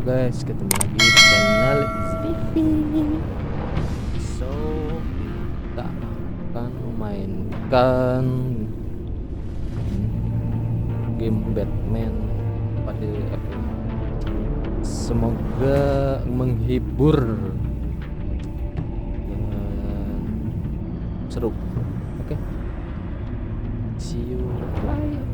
Halo guys, ketemu lagi di channel Easy. So, kita akan memainkan game Batman pada episode. Semoga menghibur dan seru. Oke. See you later.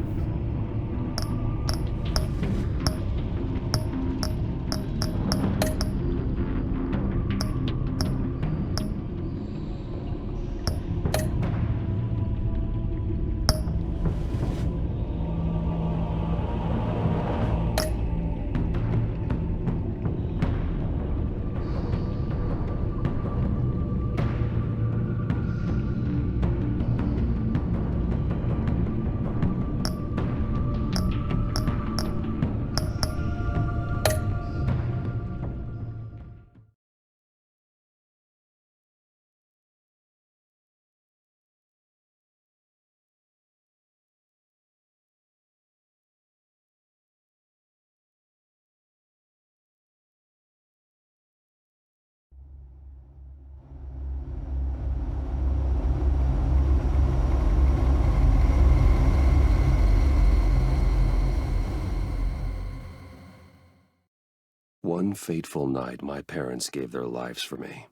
One fateful night, my parents gave their lives for me.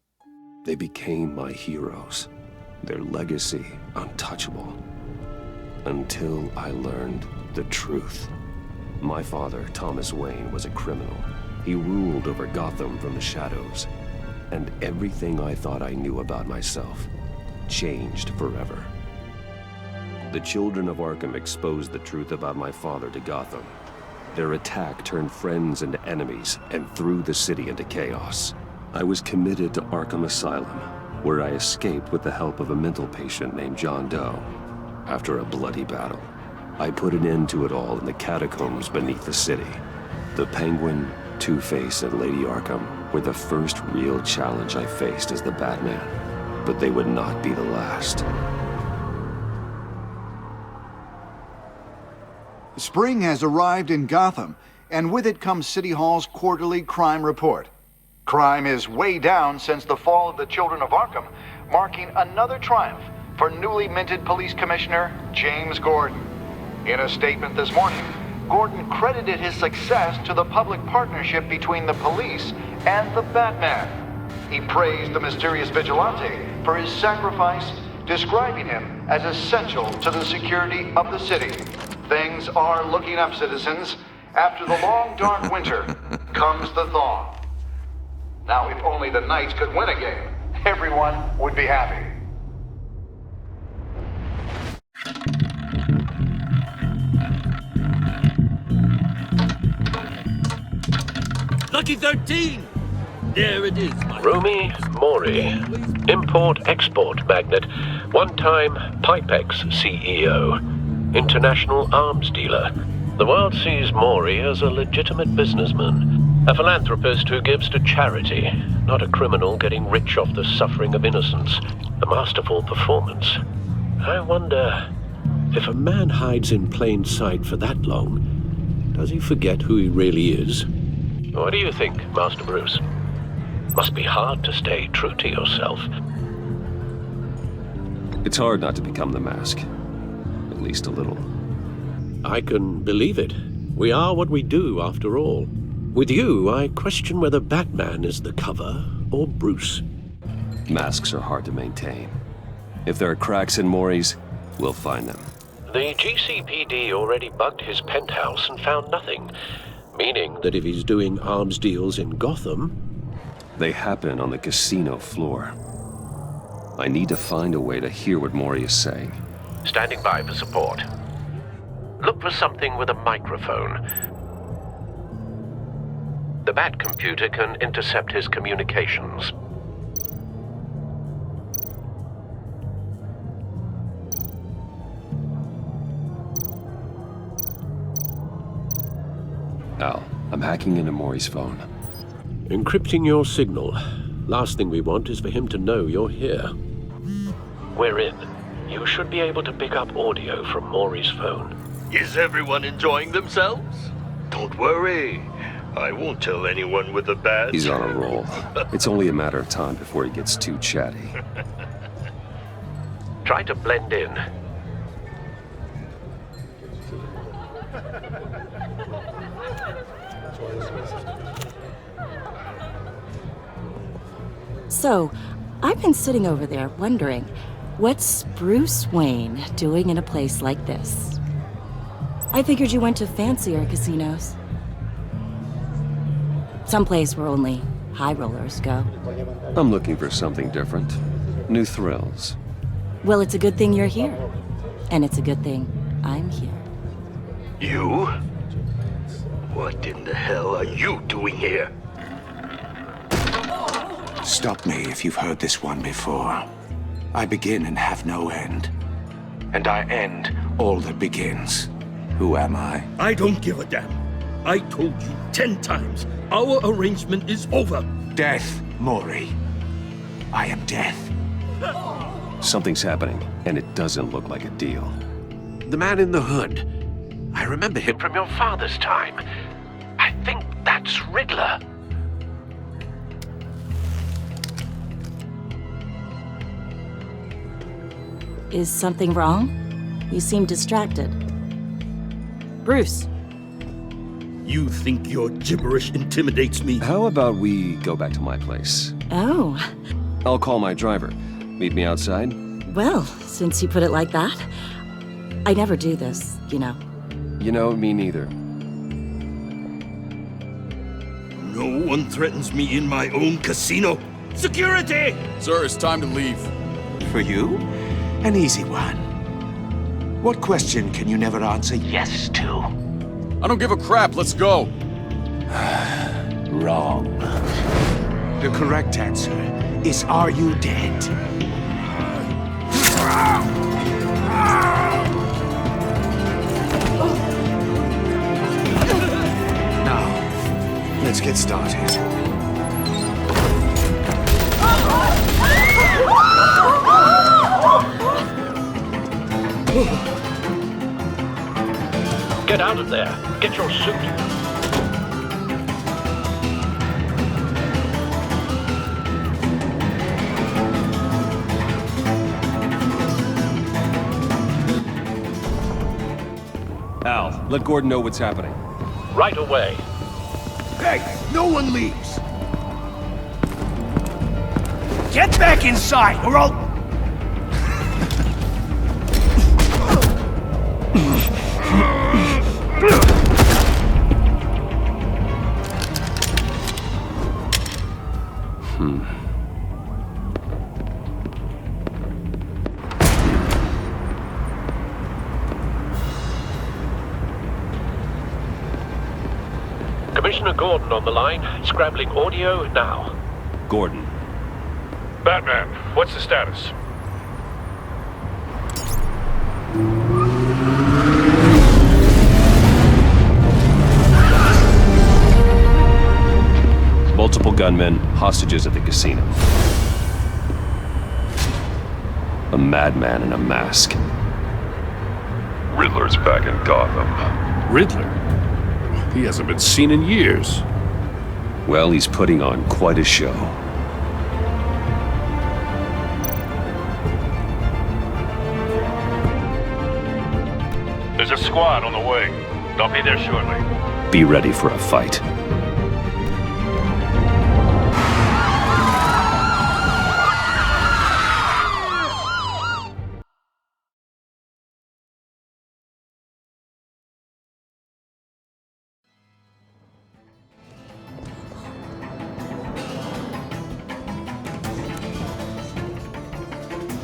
They became my heroes, their legacy untouchable. Until I learned the truth. My father, Thomas Wayne, was a criminal. He ruled over Gotham from the shadows. And everything I thought I knew about myself changed forever. The children of Arkham exposed the truth about my father to Gotham. Their attack turned friends into enemies and threw the city into chaos. I was committed to Arkham Asylum, where I escaped with the help of a mental patient named John Doe. After a bloody battle, I put an end to it all in the catacombs beneath the city. The Penguin, Two-Face, and Lady Arkham were the first real challenge I faced as the Batman, but they would not be the last. Spring has arrived in Gotham, and with it comes City Hall's quarterly crime report. Crime is way down since the fall of the Children of Arkham, marking another triumph for newly minted Police Commissioner James Gordon. In a statement this morning, Gordon credited his success to the public partnership between the police and the Batman. He praised the mysterious vigilante for his sacrifice, describing him as essential to the security of the city. Things are looking up, citizens. After the long, dark winter comes the thaw. Now, if only the Knights could win a game, everyone would be happy. Lucky 13! There it is, my Rumi Mori, import-export magnate, one-time Pipex CEO, international arms dealer. The world sees Mori as a legitimate businessman, a philanthropist who gives to charity, not a criminal getting rich off the suffering of innocence. A masterful performance. I wonder, if a man hides in plain sight for that long, does he forget who he really is? What do you think, Master Bruce? Must be hard to stay true to yourself. It's hard not to become the Mask. At least a little. I can believe it. We are what we do, after all. With you, I question whether Batman is the cover or Bruce. Masks are hard to maintain. If there are cracks in Mori's, we'll find them. The GCPD already bugged his penthouse and found nothing. Meaning that if he's doing arms deals in Gotham... They happen on the casino floor. I need to find a way to hear what Mori is saying. Standing by for support. Look for something with a microphone. The Bat computer can intercept his communications. Al, I'm hacking into Mori's phone. Encrypting your signal. Last thing we want is for him to know you're here. We're in. You should be able to pick up audio from Mori's phone. Is everyone enjoying themselves? Don't worry. I won't tell anyone with a badge. He's on a roll. It's only a matter of time before he gets too chatty. Try to blend in. So, I've been sitting over there wondering, what's Bruce Wayne doing in a place like this? I figured you went to fancier casinos. Someplace where only high rollers go. I'm looking for something different. New thrills. Well, it's a good thing you're here. And it's a good thing I'm here. You? What in the hell are you doing here? Stop me if you've heard this one before. I begin and have no end. And I end all that begins. Who am I? I don't give a damn. I told you 10 times. Our arrangement is over. Death, Maury. I am death. Something's happening, and it doesn't look like a deal. The man in the hood. I remember him from your father's time. I think that's Riddler. Is something wrong? You seem distracted. Bruce. You think your gibberish intimidates me? How about we go back to my place? Oh, I'll call my driver. Meet me outside? well, since you put it like that. I never do this, you know. You know, me neither. No one threatens me in my own casino. Security! Sir, it's time to leave. For you? An easy one. What question can you never answer yes to? I don't give a crap. Let's go. Wrong. The correct answer is, are you dead? Now, let's get started. Get out of there. Get your suit. Al, let Gordon know what's happening. Right away. Hey, no one leaves! Get back inside, or I'll... Commissioner Gordon on the line. Scrambling audio now. Gordon. Batman, what's the status? Multiple gunmen, hostages at the casino. A madman in a mask. Riddler's back in Gotham. Riddler? He hasn't been seen in years. Well, he's putting on quite a show. There's a squad on the way. They'll be there shortly. Be ready for a fight.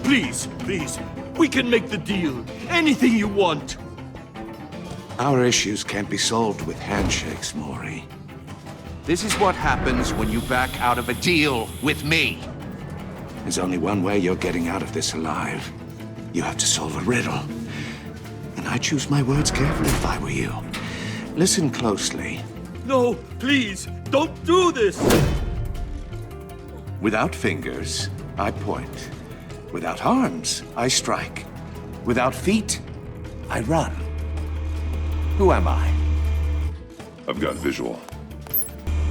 Please, please. We can make the deal. Anything you want. Our issues can't be solved with handshakes, Maury. This is what happens when you back out of a deal with me. There's only one way you're getting out of this alive. You have to solve a riddle. And I choose my words carefully if I were you. Listen closely. No, please, don't do this. Without fingers, I point. Without arms, I strike. Without feet, I run. Who am I? I've got visual.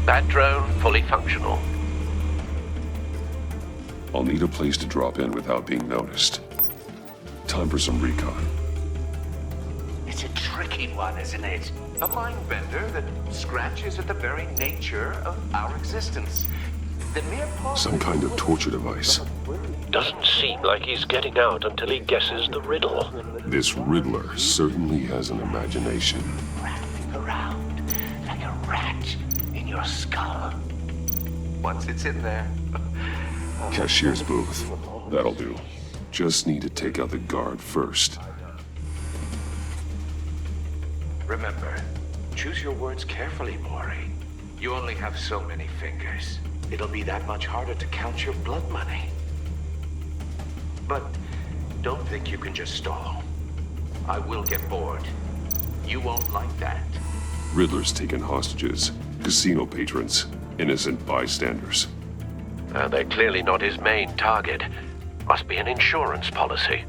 That drone fully functional. I'll need a place to drop in without being noticed. Time for some recon. It's a tricky one, isn't it? A mind bender that scratches at the very nature of our existence. The mere Some kind of torture device. Doesn't seem like he's getting out until he guesses the riddle. This Riddler certainly has an imagination. wrapping around like a rat in your skull. Once it's in there. Cashier's booth. That'll do. Just need to take out the guard first. Remember, choose your words carefully, Maury. You only have so many fingers. It'll be that much harder to count your blood money. But don't think you can just stall. I will get bored. You won't like that. Riddler's taken hostages, casino patrons, innocent bystanders. They're clearly not his main target. Must be an insurance policy.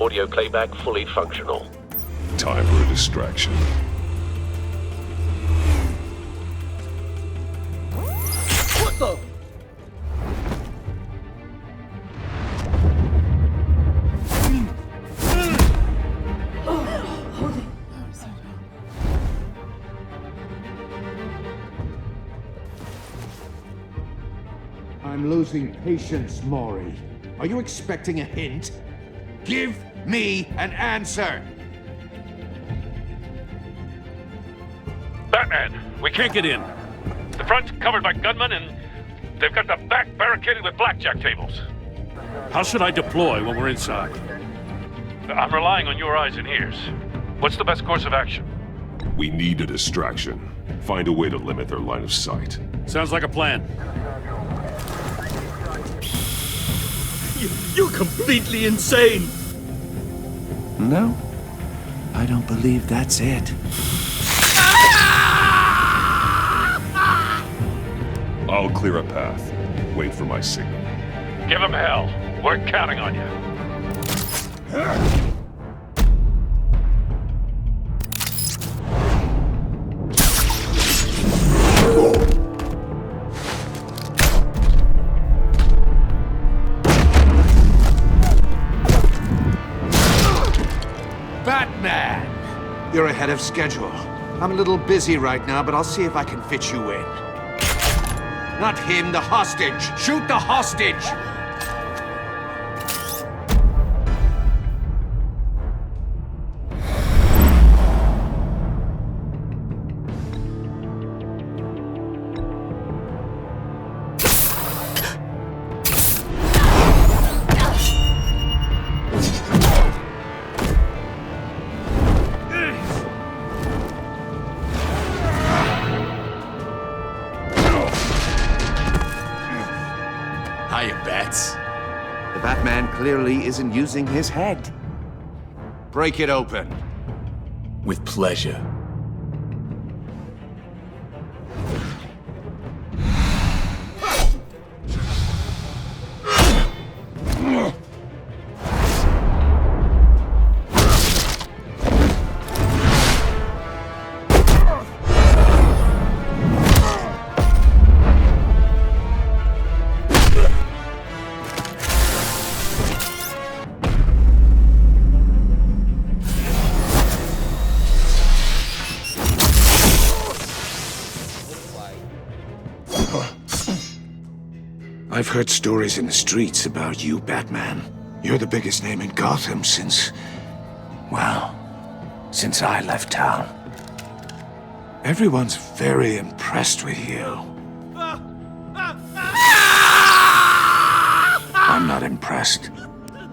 Audio playback fully functional. Time for a distraction. What the? I'm losing patience, Maury. Are you expecting a hint? Give me an answer! Batman, we can't get in. The front's covered by gunmen, and they've got the back barricaded with blackjack tables. How should I deploy when we're inside? I'm relying on your eyes and ears. What's the best course of action? We need a distraction. Find a way to limit their line of sight. Sounds like a plan. You're completely insane! No, I don't believe that's it. I'll clear a path. Wait for my signal. Give him hell. We're counting on you. Batman! You're ahead of schedule. I'm a little busy right now, but I'll see if I can fit you in. Not him, the hostage! Shoot the hostage! Hiya, Bats. The Batman clearly isn't using his head. Break it open. With pleasure. I've heard stories in the streets about you, Batman. You're the biggest name in Gotham since... well, since I left town. Everyone's very impressed with you. I'm not impressed.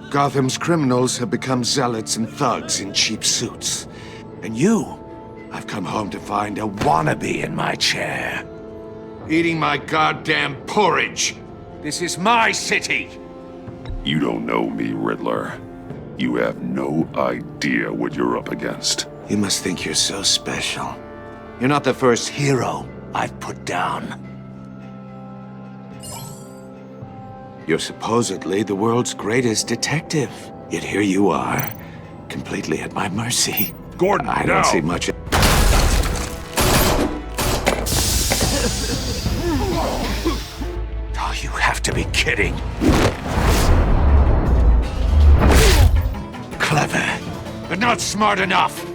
Gotham's criminals have become zealots and thugs in cheap suits. And you, I've come home to find a wannabe in my chair. Eating my goddamn porridge. This is my city! You don't know me, Riddler. You have no idea what you're up against. You must think you're so special. You're not the first hero I've put down. You're supposedly the world's greatest detective. Yet here you are, completely at my mercy. Gordon, I don't see much. Oh, you have to be kidding. Clever, but not smart enough.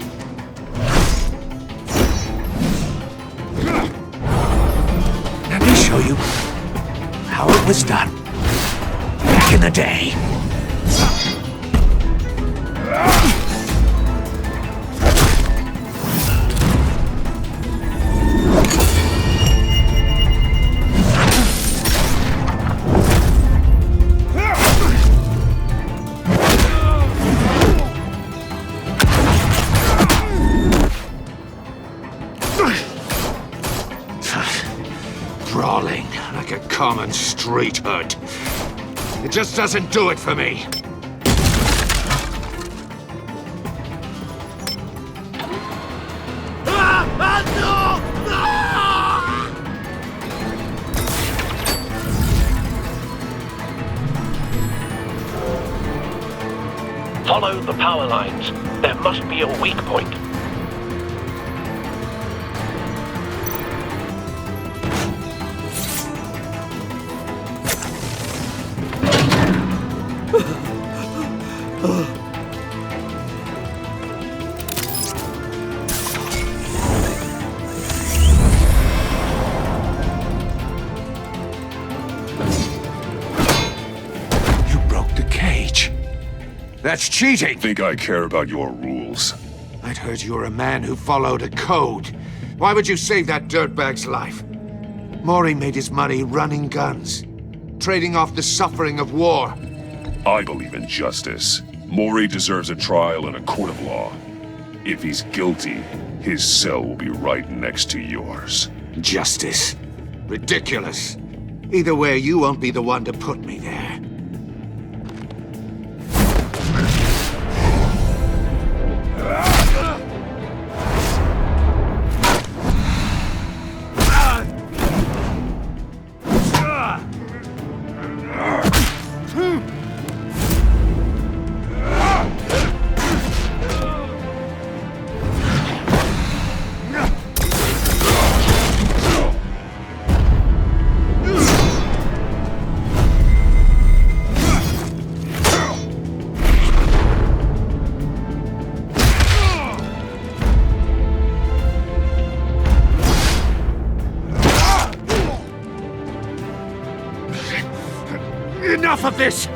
Let me show you how it was done back in the day. Brawling like a common street hood. It just doesn't do it for me. Follow the power lines. There must be a weak point. You broke the cage. That's cheating! Think I care about your rules? I'd heard you were a man who followed a code. Why would you save that dirtbag's life? Maury made his money running guns, trading off the suffering of war. I believe in justice. Maury deserves a trial in a court of law. If he's guilty, his cell will be right next to yours. Justice. Ridiculous. Either way, you won't be the one to put me there. Enough of this!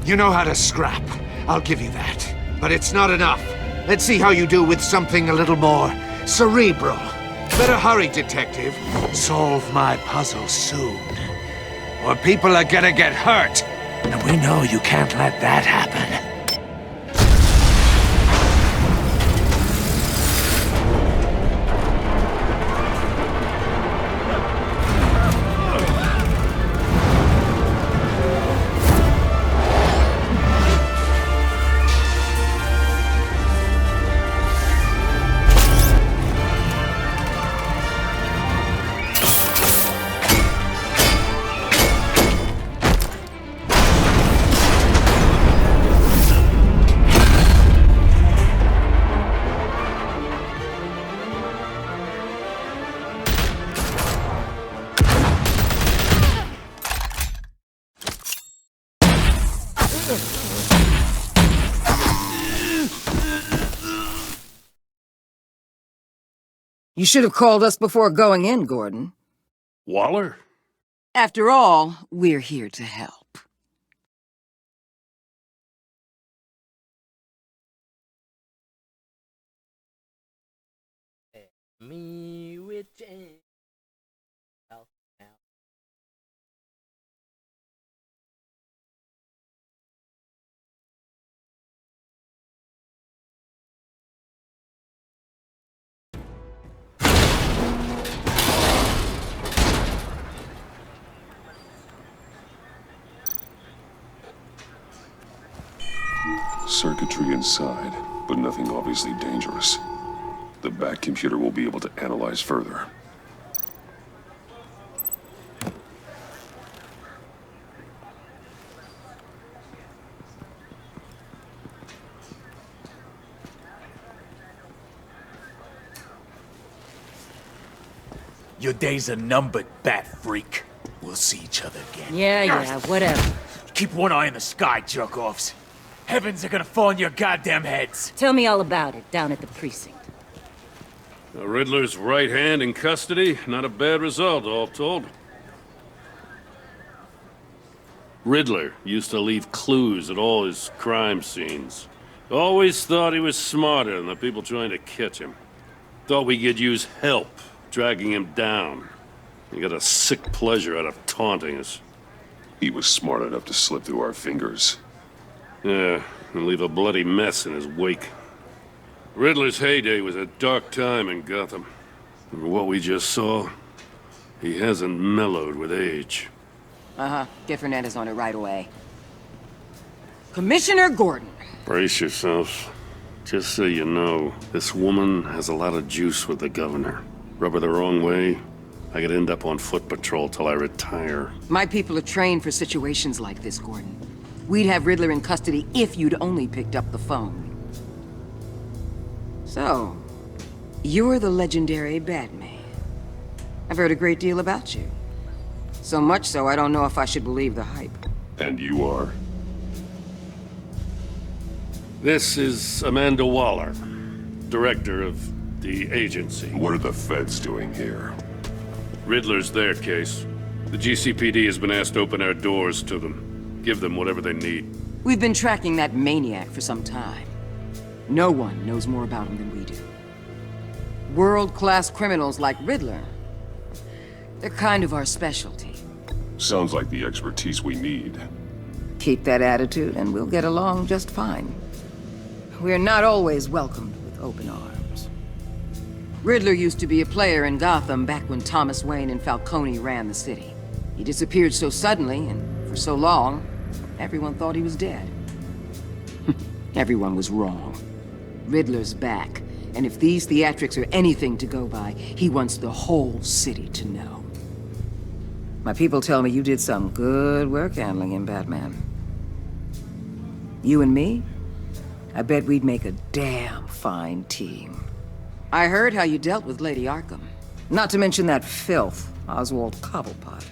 You know how to scrap. I'll give you that. But it's not enough. Let's see how you do with something a little more cerebral. Better hurry, detective. Solve my puzzle soon. Or people are gonna get hurt. And we know you can't let that happen. You should have called us before going in, Gordon. Waller? After all, we're here to help. Me with Circuitry inside, but nothing obviously dangerous. The back computer will be able to analyze further. Your days are numbered, bat freak. We'll see each other again. Yeah, whatever. Keep one eye in the sky, jerk-offs. Heavens are gonna fall on your goddamn heads. Tell me all about it down at the precinct. The Riddler's right hand in custody. Not a bad result, all told. Riddler used to leave clues at all his crime scenes. Always thought he was smarter than the people trying to catch him. Thought we could use help dragging him down. He got a sick pleasure out of taunting us. He was smart enough to slip through our fingers. Yeah, and leave a bloody mess in his wake. Riddler's heyday was a dark time in Gotham. And what we just saw, he hasn't mellowed with age. Uh-huh. Get Fernandez on it right away. Commissioner Gordon. Brace yourselves. Just so you know, this woman has a lot of juice with the governor. Rub her the wrong way, I could end up on foot patrol till I retire. My people are trained for situations like this, Gordon. We'd have Riddler in custody if you'd only picked up the phone. So, you're the legendary Batman. I've heard a great deal about you. So much so, I don't know if I should believe the hype. And you are? This is Amanda Waller, director of the agency. What are the feds doing here? Riddler's their case. The GCPD has been asked to open our doors to them. Give them whatever they need. We've been tracking that maniac for some time. No one knows more about him than we do. World-class criminals like Riddler. They're kind of our specialty. Sounds like the expertise we need. Keep that attitude and we'll get along just fine. We're not always welcomed with open arms. Riddler used to be a player in Gotham back when Thomas Wayne and Falcone ran the city. He disappeared so suddenly and for so long, everyone thought he was dead. Everyone was wrong. Riddler's back, and if these theatrics are anything to go by, he wants the whole city to know. My people tell me you did some good work handling him, Batman. You and me? I bet we'd make a damn fine team. I heard how you dealt with Lady Arkham. Not to mention that filth, Oswald Cobblepot.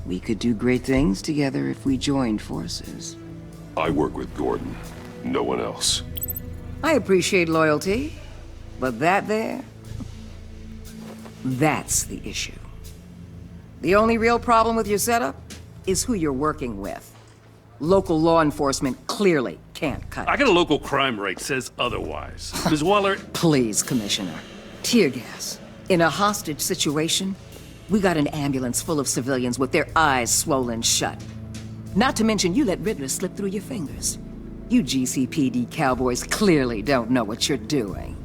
We could do great things together if we joined forces. I work with Gordon. No one else. I appreciate loyalty, but that there, that's the issue. The only real problem with your setup is who you're working with. Local law enforcement clearly can't cut it. I got a local crime rate says otherwise. Ms. Waller... Please, Commissioner. Tear gas. In a hostage situation, we got an ambulance full of civilians with their eyes swollen shut. Not to mention you let Riddler slip through your fingers. You GCPD cowboys clearly don't know what you're doing.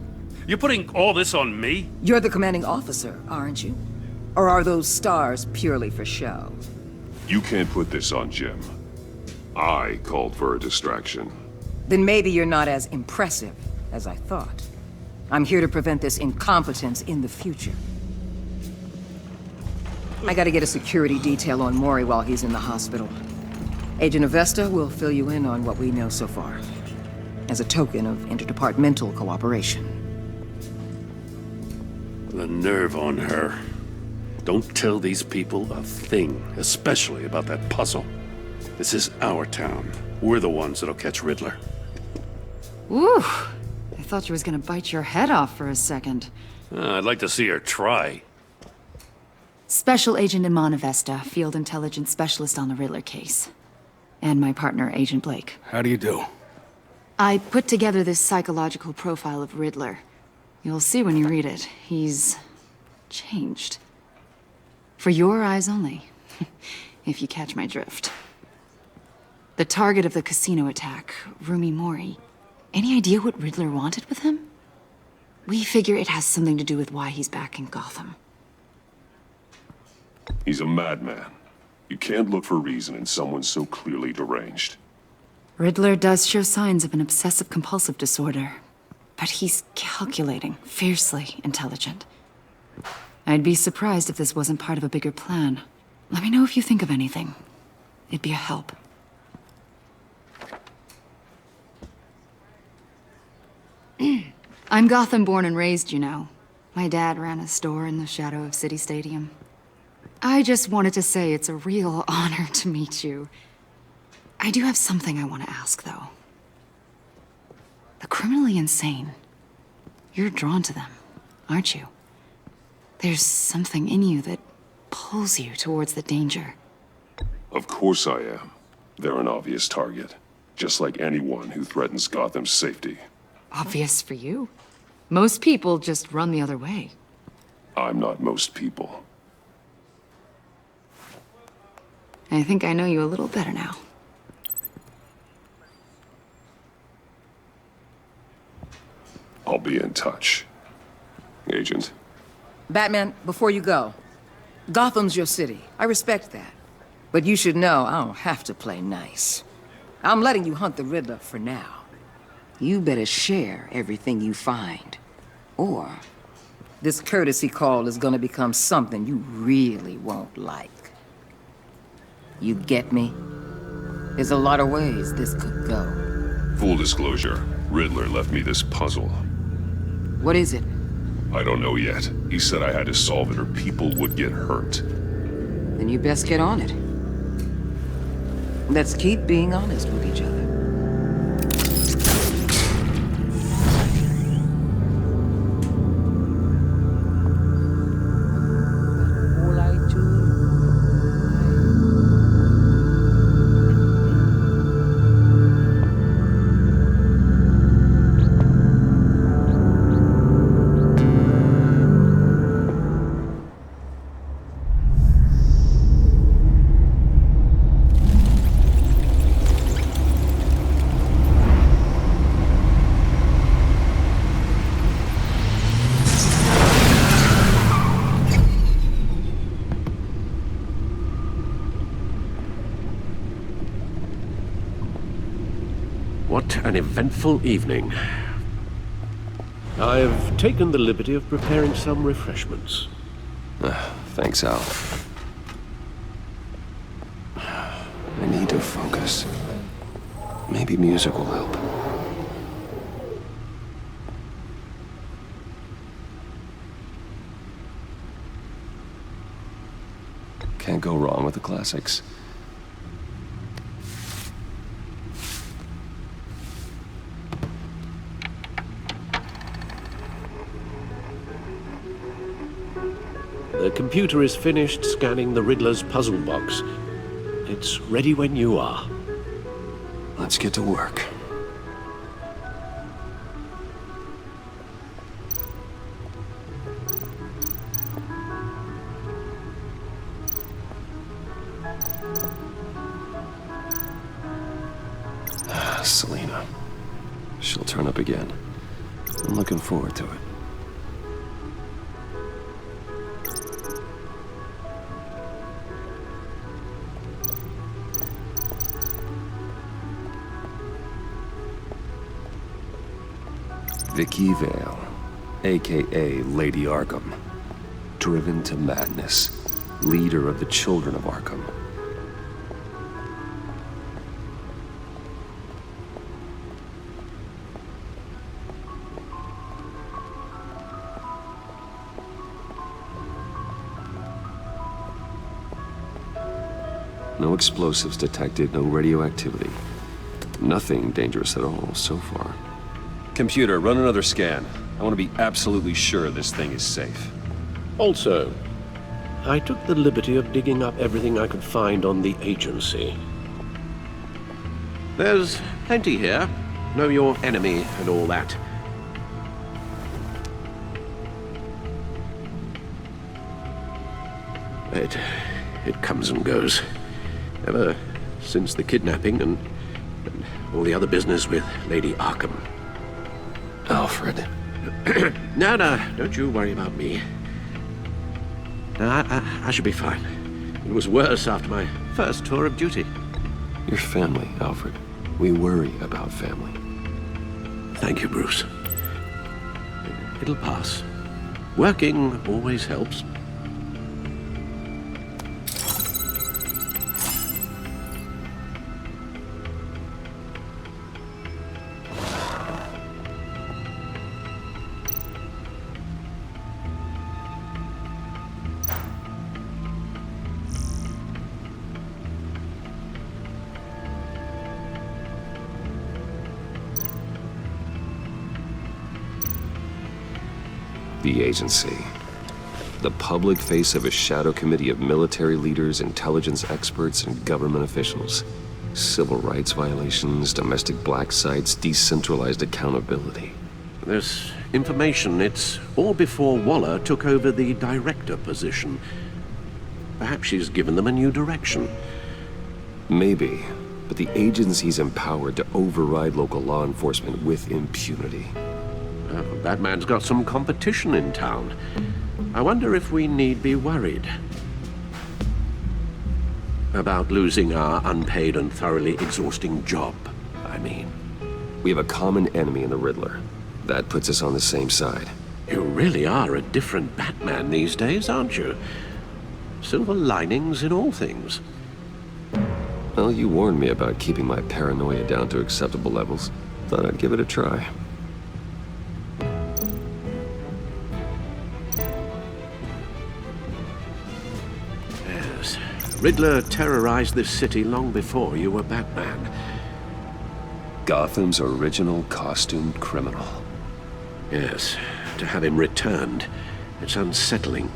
You're putting all this on me? You're the commanding officer, aren't you? Or are those stars purely for show? You can't put this on Jim. I called for a distraction. Then maybe you're not as impressive as I thought. I'm here to prevent this incompetence in the future. I gotta get a security detail on Maury while he's in the hospital. Agent Avesta will fill you in on what we know so far, as a token of interdepartmental cooperation. The nerve on her. Don't tell these people a thing, especially about that puzzle. This is our town. We're the ones that'll catch Riddler. Ooh, I thought you was gonna bite your head off for a second. I'd like to see her try. Special Agent Iman Avesta, Field Intelligence Specialist on the Riddler case. And my partner, Agent Blake. How do you do? I put together this psychological profile of Riddler. You'll see when you read it. He's changed. For your eyes only, if you catch my drift. The target of the casino attack, Rumi Mori. Any idea what Riddler wanted with him? We figure it has something to do with why he's back in Gotham. He's a madman. You can't look for reason in someone so clearly deranged. Riddler does show signs of an obsessive-compulsive disorder. But he's calculating, fiercely intelligent. I'd be surprised if this wasn't part of a bigger plan. Let me know if you think of anything. It'd be a help. I'm Gotham born and raised, you know. My dad ran a store in the shadow of City Stadium. I just wanted to say it's a real honor to meet you. I do have something I want to ask, though. The criminally insane. You're drawn to them, aren't you? There's something in you that pulls you towards the danger. Of course I am. They're an obvious target, just like anyone who threatens Gotham's safety. Obvious for you. Most people just run the other way. I'm not most people. I think I know you a little better now. I'll be in touch. Agent. Batman, before you go, Gotham's your city. I respect that. But you should know I don't have to play nice. I'm letting you hunt the Riddler for now. You better share everything you find. Or this courtesy call is gonna become something you really won't like. You get me? There's a lot of ways this could go. Full disclosure, Riddler left me this puzzle. What is it? I don't know yet. He said I had to solve it or people would get hurt. Then you best get on it. Let's keep being honest with each other. What an eventful evening. I've taken the liberty of preparing some refreshments. Thanks, Al. I need to focus. Maybe music will help. Can't go wrong with the classics. The computer is finished scanning the Riddler's puzzle box. It's ready when you are. Let's get to work. Selena. She'll turn up again. I'm looking forward to it. Vicky Vale, a.k.a. Lady Arkham. Driven to madness. Leader of the Children of Arkham. No explosives detected, no radioactivity. Nothing dangerous at all so far. Computer, run another scan. I want to be absolutely sure this thing is safe. Also, I took the liberty of digging up everything I could find on the agency. There's plenty here. Know your enemy and all that. It comes and goes. Ever since the kidnapping and all the other business with Lady Arkham. Alfred. No, don't you worry about me. No, I should be fine. It was worse after my first tour of duty. Your family, Alfred. We worry about family. Thank you, Bruce. it'll pass. Working always helps. The agency. The public face of a shadow committee of military leaders, intelligence experts, and government officials. Civil rights violations, domestic black sites, decentralized accountability. This information, it's all before Waller took over the director position. Perhaps she's given them a new direction. Maybe, but the agency's empowered to override local law enforcement with impunity. Batman's got some competition in town. I wonder if we need be worried about losing our unpaid and thoroughly exhausting job, I mean. We have a common enemy in the Riddler. That puts us on the same side. You really are a different Batman these days, aren't you? Silver linings in all things. Well, you warned me about keeping my paranoia down to acceptable levels. Thought I'd give it a try. Riddler terrorized this city long before you were Batman. Gotham's original costumed criminal. Yes, to have him returned, it's unsettling.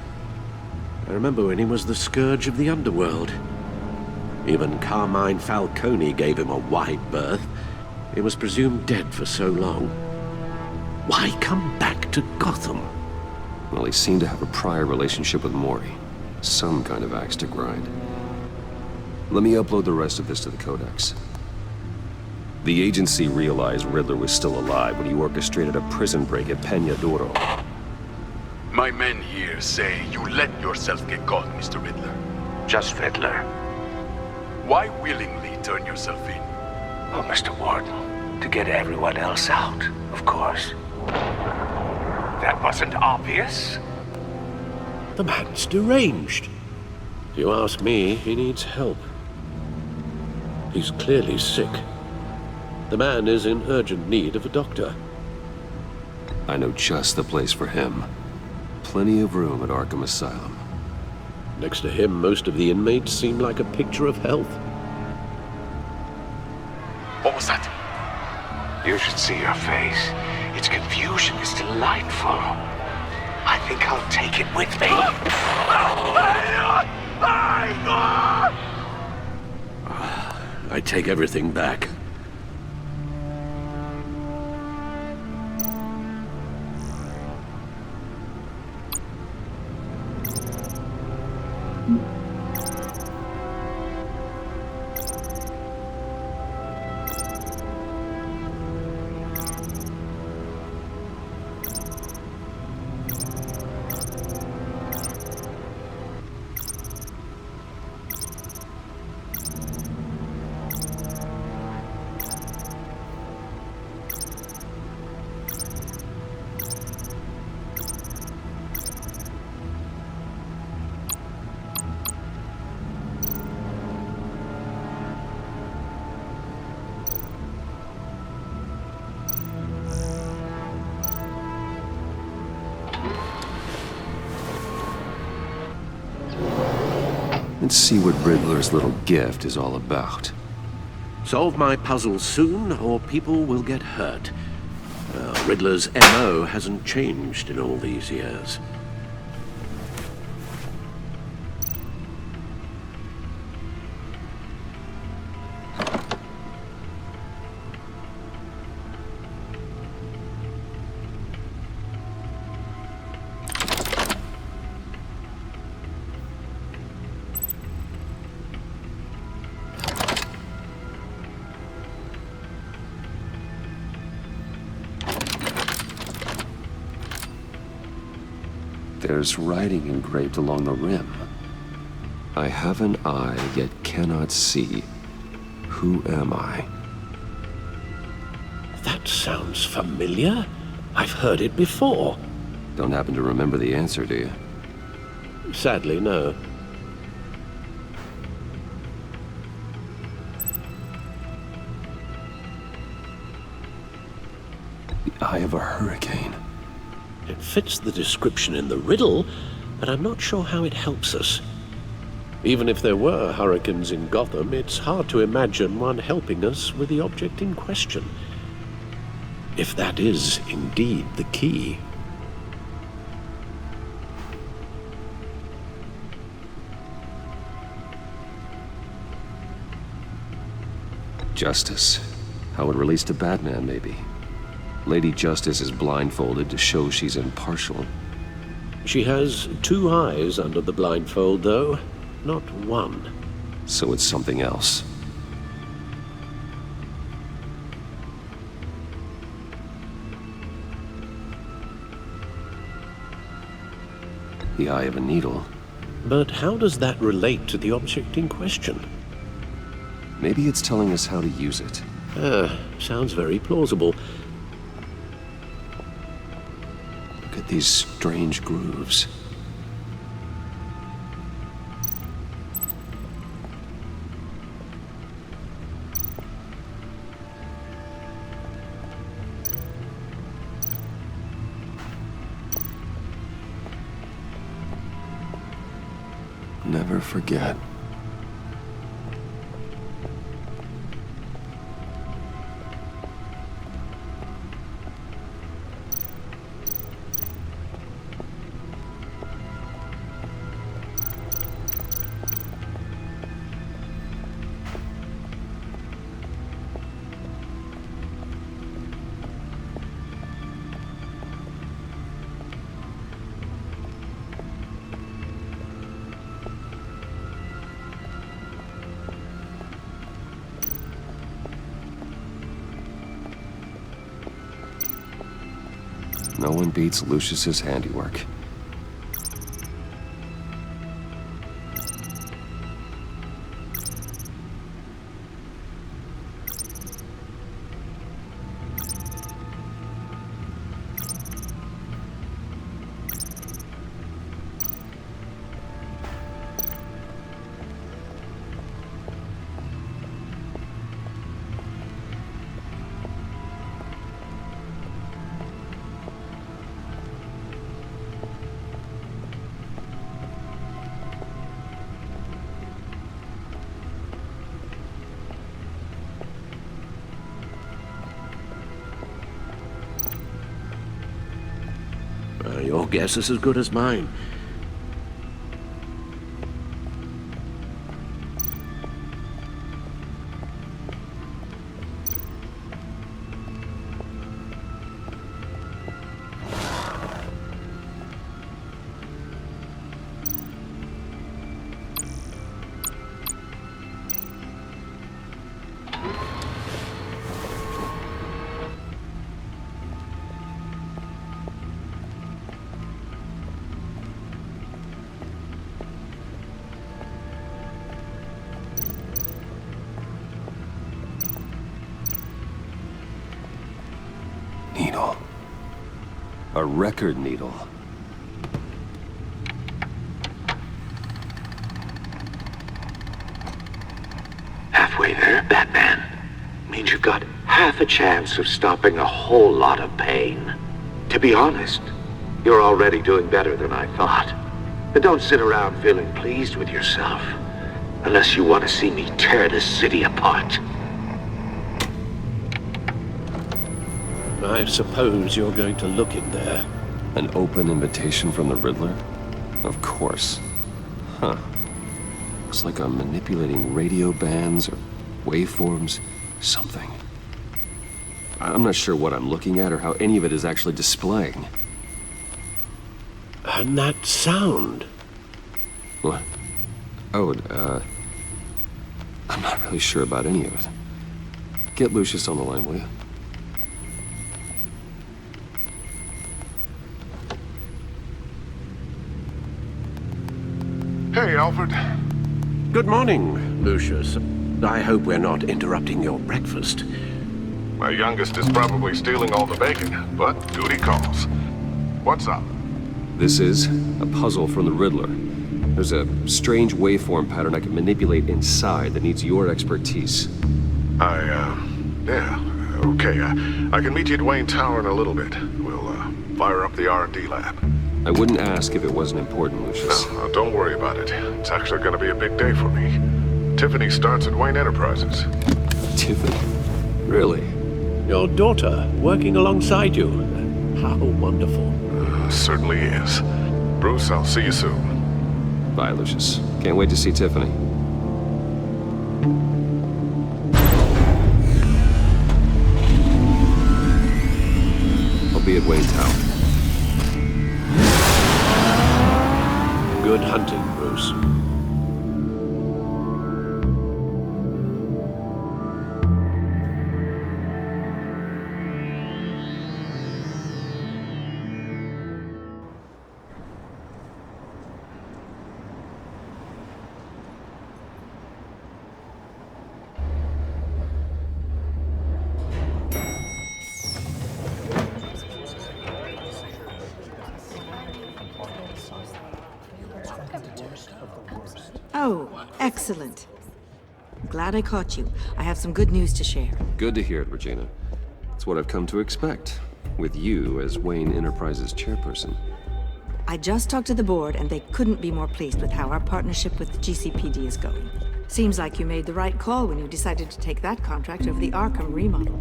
I remember when he was the scourge of the underworld. Even Carmine Falcone gave him a wide berth. He was presumed dead for so long. Why come back to Gotham? Well, he seemed to have a prior relationship with Mori. Some kind of axe to grind. Let me upload the rest of this to the Codex. The agency realized Riddler was still alive when he orchestrated a prison break at Peña Duro. My men here say you let yourself get caught, Mr. Riddler. Just Riddler. Why willingly turn yourself in? Oh, Mr. Warden, to get everyone else out, of course. That wasn't obvious. The man's deranged. If you ask me, he needs help. He's clearly sick. The man is in urgent need of a doctor. I know just the place for him. Plenty of room at Arkham Asylum. Next to him, most of the inmates seem like a picture of health. What was that? You should see your face. Its confusion is delightful. I think I'll take it with me. I take everything back. Let's see what Riddler's little gift is all about. Solve my puzzle soon, or people will get hurt. Riddler's MO hasn't changed in all these years. There's writing engraved along the rim. I have an eye, yet cannot see. Who am I? That sounds familiar. I've heard it before. Don't happen to remember the answer, do you? Sadly, no. The eye of a hurricane. It fits the description in the riddle, but I'm not sure how it helps us. Even if there were hurricanes in Gotham, it's hard to imagine one helping us with the object in question. If that is indeed the key. Justice. How it relates to Batman, maybe. Lady Justice is blindfolded to show she's impartial. She has 2 eyes under the blindfold, though, not 1. So it's something else. The eye of a needle. But how does that relate to the object in question? Maybe it's telling us how to use it. Sounds very plausible. Look at these strange grooves. Never forget. No one beats Lucius's handiwork. Your guess is as good as mine. Needle. A record needle. Halfway there, Batman. Means you've got half a chance of stopping a whole lot of pain. To be honest, you're already doing better than I thought. But don't sit around feeling pleased with yourself. Unless you want to see me tear this city apart. I suppose you're going to look in there. An open invitation from the Riddler? Of course. Huh. Looks like I'm manipulating radio bands or waveforms. Something. I'm not sure what I'm looking at or how any of it is actually displaying. And that sound. What? Oh, I'm not really sure about any of it. Get Lucius on the line, will you? Hey, Alfred. Good morning, Lucius. I hope we're not interrupting your breakfast. My youngest is probably stealing all the bacon, but duty calls. What's up? This is a puzzle from the Riddler. There's a strange waveform pattern I can manipulate inside that needs your expertise. Yeah, okay. I can meet you at Wayne Tower in a little bit. We'll, fire up the R&D lab. I wouldn't ask if it wasn't important, Lucius. No, don't worry about it. It's actually gonna be a big day for me. Tiffany starts at Wayne Enterprises. Tiffany? Really? Your daughter working alongside you. How wonderful. Certainly is. Bruce, I'll see you soon. Bye, Lucius. Can't wait to see Tiffany. I'll be at Wayne Tower. Good hunting, Bruce. Oh, excellent. Glad I caught you. I have some good news to share. Good to hear it, Regina. It's what I've come to expect, with you as Wayne Enterprises chairperson. I just talked to the board, and they couldn't be more pleased with how our partnership with the GCPD is going. Seems like you made the right call when you decided to take that contract over the Arkham remodel.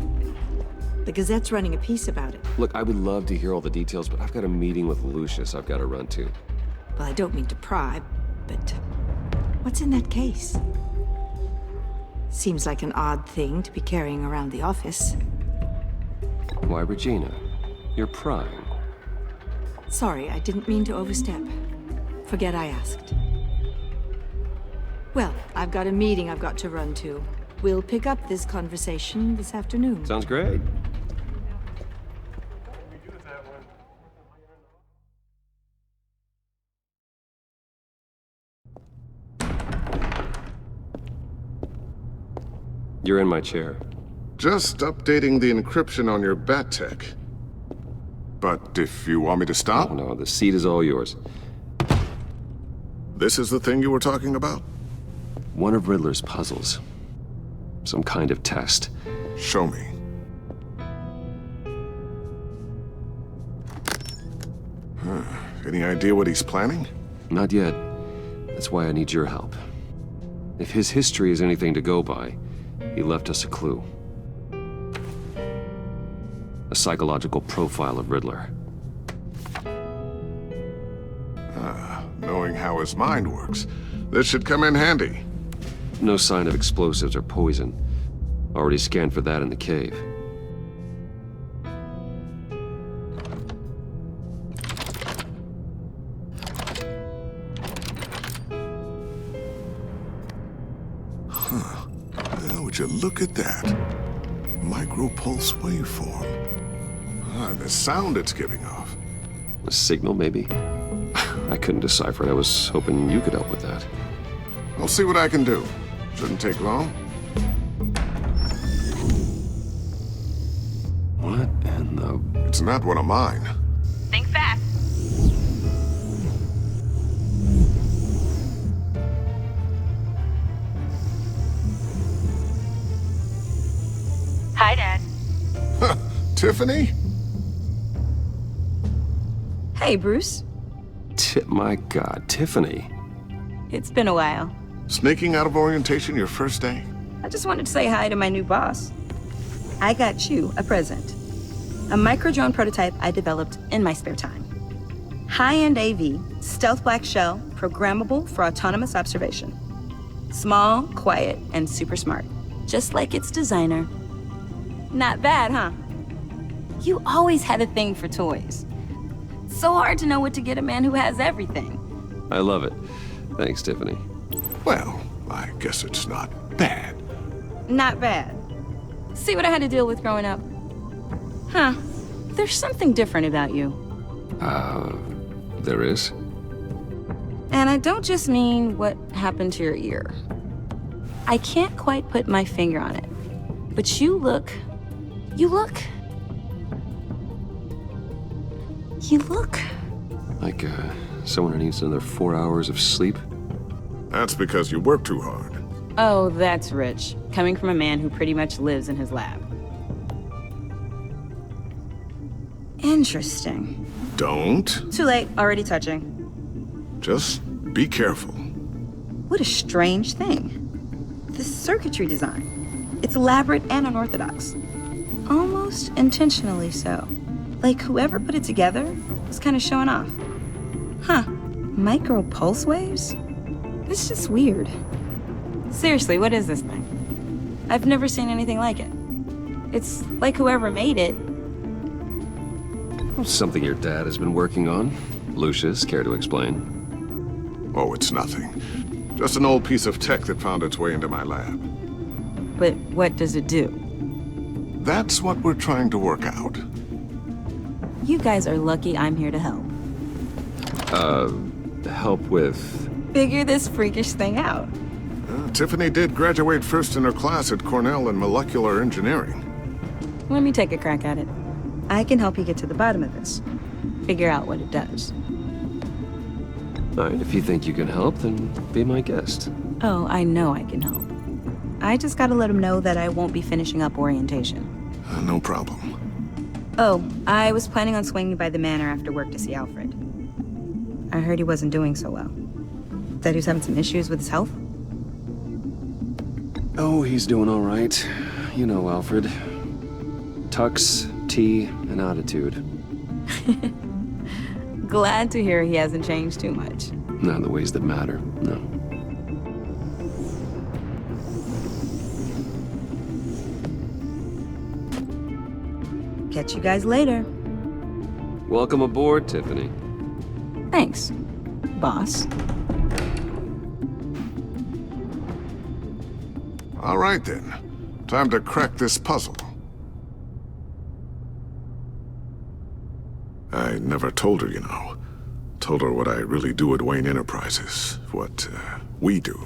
The Gazette's running a piece about it. Look, I would love to hear all the details, but I've got a meeting with Lucius I've got to run to. Well, I don't mean to pry, but what's in that case? Seems like an odd thing to be carrying around the office. Why, Regina? You're prying. Sorry, I didn't mean to overstep. Forget I asked. Well, I've got a meeting I've got to run to. We'll pick up this conversation this afternoon. Sounds great. You're in my chair. Just updating the encryption on your bat tech. But if you want me to stop? Oh, no, the seat is all yours. This is the thing you were talking about? One of Riddler's puzzles. Some kind of test. Show me. Any idea what he's planning? Not yet. That's why I need your help. If his history is anything to go by, he left us a clue. A psychological profile of Riddler. Knowing how his mind works, this should come in handy. No sign of explosives or poison. Already scanned for that in the cave. Well, would you look at that? Micropulse waveform. And the sound it's giving off. A signal, maybe? I couldn't decipher it. I was hoping you could help with that. I'll see what I can do. Shouldn't take long. What in the... It's not one of mine. Think fast. Hi, Dad. Tiffany? Hey, Bruce. My God, Tiffany. It's been a while. Sneaking out of orientation your first day? I just wanted to say hi to my new boss. I got you a present. A micro-drone prototype I developed in my spare time. High-end AV, stealth black shell, programmable for autonomous observation. Small, quiet, and super smart. Just like its designer. Not bad, huh? You always had a thing for toys. So hard to know what to get a man who has everything. I love it. Thanks, Tiffany. Well, I guess it's not bad. Not bad. See what I had to deal with growing up? Huh. There's something different about you. There is? And I don't just mean what happened to your ear. I can't quite put my finger on it. But you look Like, someone who needs another 4 hours of sleep? That's because you work too hard. Oh, that's rich. Coming from a man who pretty much lives in his lab. Interesting. Don't. Too late, already touching. Just be careful. What a strange thing. This circuitry design. It's elaborate and unorthodox. Almost intentionally so. Like whoever put it together was kind of showing off. Huh. Micro pulse waves? It's just weird. Seriously, what is this thing? I've never seen anything like it. It's like whoever made it. Something your dad has been working on. Lucius, care to explain? Oh, it's nothing. Just an old piece of tech that found its way into my lab. But what does it do? That's what we're trying to work out. You guys are lucky I'm here to help. Help with... Figure this freakish thing out. Tiffany did graduate first in her class at Cornell in molecular engineering. Let me take a crack at it. I can help you get to the bottom of this. Figure out what it does. All right, if you think you can help, then be my guest. Oh, I know I can help. I just gotta let him know that I won't be finishing up orientation. No problem. Oh, I was planning on swinging by the manor after work to see Alfred. I heard he wasn't doing so well. That he was having some issues with his health? Oh, he's doing all right. You know Alfred. Tux, tea, and attitude. Glad to hear he hasn't changed too much. Not in the ways that matter, no. Catch you guys later. Welcome aboard, Tiffany. Thanks, boss. All right, then. Time to crack this puzzle. I never told her, you know. Told her what I really do at Wayne Enterprises. What, we do.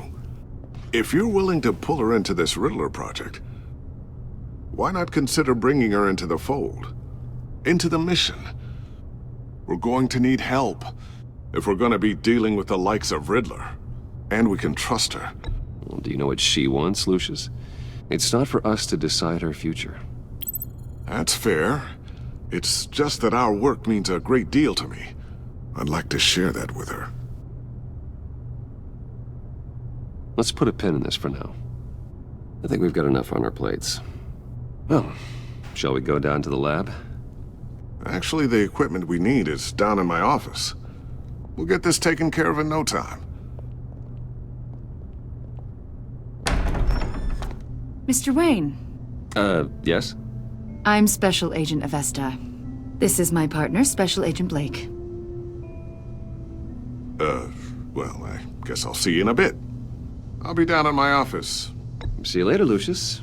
If you're willing to pull her into this Riddler project, why not consider bringing her into the fold? Into the mission? We're going to need help if we're going to be dealing with the likes of Riddler. And we can trust her. Well, do you know what she wants, Lucius? It's not for us to decide her future. That's fair. It's just that our work means a great deal to me. I'd like to share that with her. Let's put a pin in this for now. I think we've got enough on our plates. Well, shall we go down to the lab? Actually, the equipment we need is down in my office. We'll get this taken care of in no time. Mr. Wayne. Yes? I'm Special Agent Avesta. This is my partner, Special Agent Blake. Well, I guess I'll see you in a bit. I'll be down in my office. See you later, Lucius.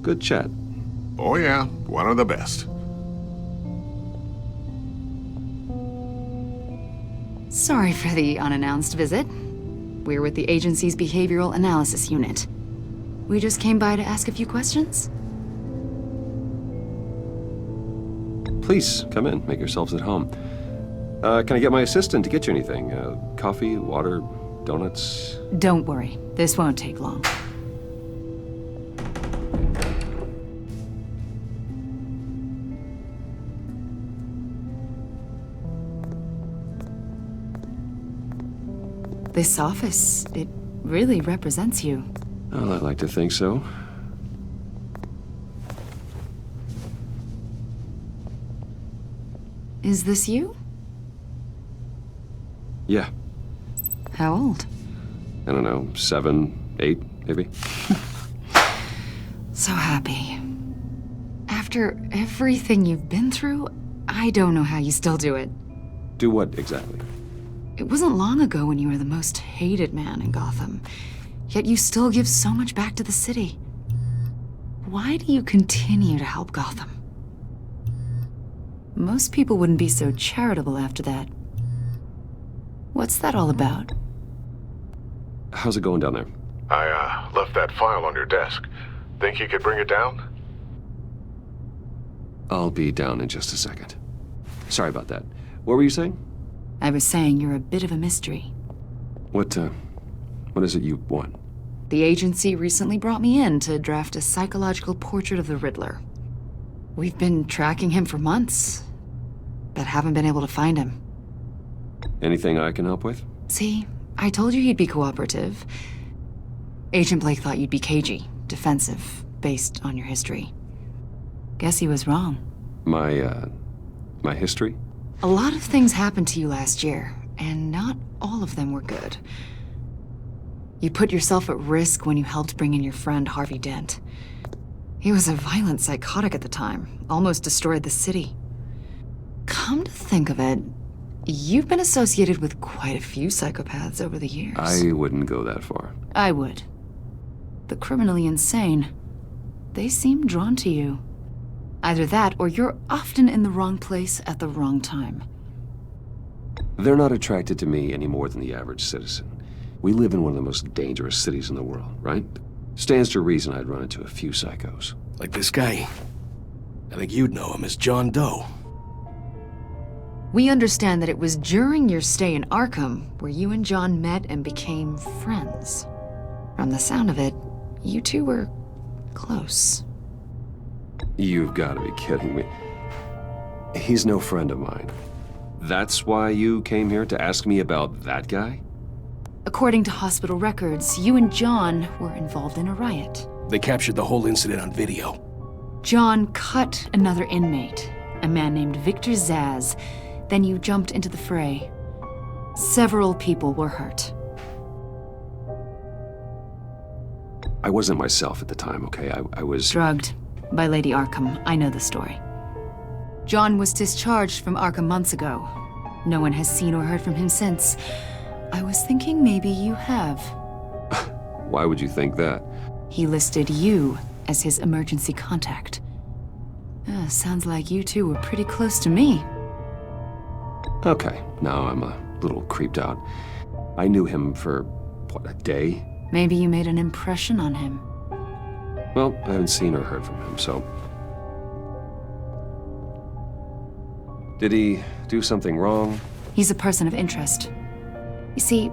Good chat. Oh yeah, one of the best. Sorry for the unannounced visit. We're with the agency's Behavioral Analysis Unit. We just came by to ask a few questions. Please, come in. Make yourselves at home. Can I get my assistant to get you anything? Coffee, water, donuts? Don't worry. This won't take long. This office, it really represents you. Well, I'd like to think so. Is this you? Yeah. How old? I don't know, 7, 8, maybe? So happy. After everything you've been through, I don't know how you still do it. Do what, exactly? It wasn't long ago when you were the most hated man in Gotham, yet you still give so much back to the city. Why do you continue to help Gotham? Most people wouldn't be so charitable after that. What's that all about? How's it going down there? I, left that file on your desk. Think you could bring it down? I'll be down in just a second. Sorry about that. What were you saying? I was saying you're a bit of a mystery. What is it you want? The agency recently brought me in to draft a psychological portrait of the Riddler. We've been tracking him for months, but haven't been able to find him. Anything I can help with? See, I told you he'd be cooperative. Agent Blake thought you'd be cagey, defensive, based on your history. Guess he was wrong. My history? A lot of things happened to you last year, and not all of them were good. You put yourself at risk when you helped bring in your friend Harvey Dent. He was a violent psychotic at the time, almost destroyed the city. Come to think of it, you've been associated with quite a few psychopaths over the years. I wouldn't go that far. I would. The criminally insane, they seem drawn to you. Either that, or you're often in the wrong place at the wrong time. They're not attracted to me any more than the average citizen. We live in one of the most dangerous cities in the world, right? Stands to reason I'd run into a few psychos. Like this guy. I think you'd know him as John Doe. We understand that it was during your stay in Arkham where you and John met and became friends. From the sound of it, you two were close. You've got to be kidding me. He's no friend of mine. That's why you came here to ask me about that guy? According to hospital records, you and John were involved in a riot. They captured the whole incident on video. John cut another inmate, a man named Victor Zaz. Then you jumped into the fray. Several people were hurt. I wasn't myself at the time, okay? I was... drugged by Lady Arkham. I know the story. John was discharged from Arkham months ago. No one has seen or heard from him since. I was thinking maybe you have. Why would you think that? He listed you as his emergency contact. Sounds like you two were pretty close to me. Okay, now I'm a little creeped out. I knew him for, what, a day? Maybe you made an impression on him. Well, I haven't seen or heard from him, so... Did he do something wrong? He's a person of interest. You see,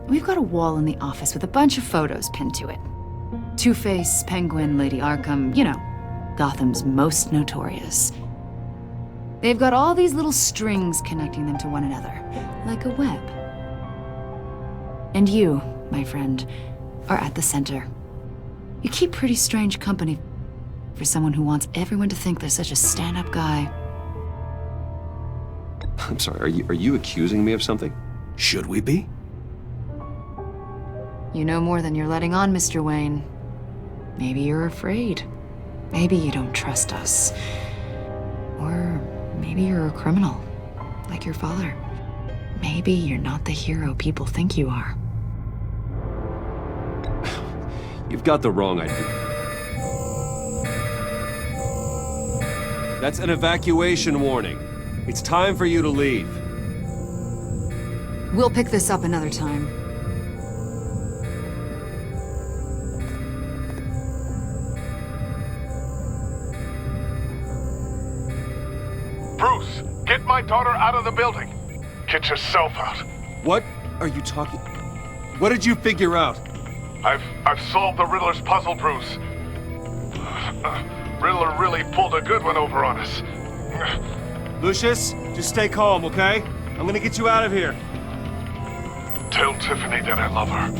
we've got a wall in the office with a bunch of photos pinned to it. Two-Face, Penguin, Lady Arkham, you know, Gotham's most notorious. They've got all these little strings connecting them to one another, like a web. And you, my friend, are at the center. You keep pretty strange company for someone who wants everyone to think they're such a stand-up guy. I'm sorry, are you accusing me of something? Should we be? You know more than you're letting on, Mr. Wayne. Maybe you're afraid. Maybe you don't trust us. Or maybe you're a criminal, like your father. Maybe you're not the hero people think you are. You've got the wrong idea. That's an evacuation warning. It's time for you to leave. We'll pick this up another time. Bruce, get my daughter out of the building. Get yourself out. What are you talking... What did you figure out? I've solved the Riddler's puzzle, Bruce. Riddler really pulled a good one over on us. Lucius, just stay calm, okay? I'm gonna get you out of here. Tell Tiffany that I love her.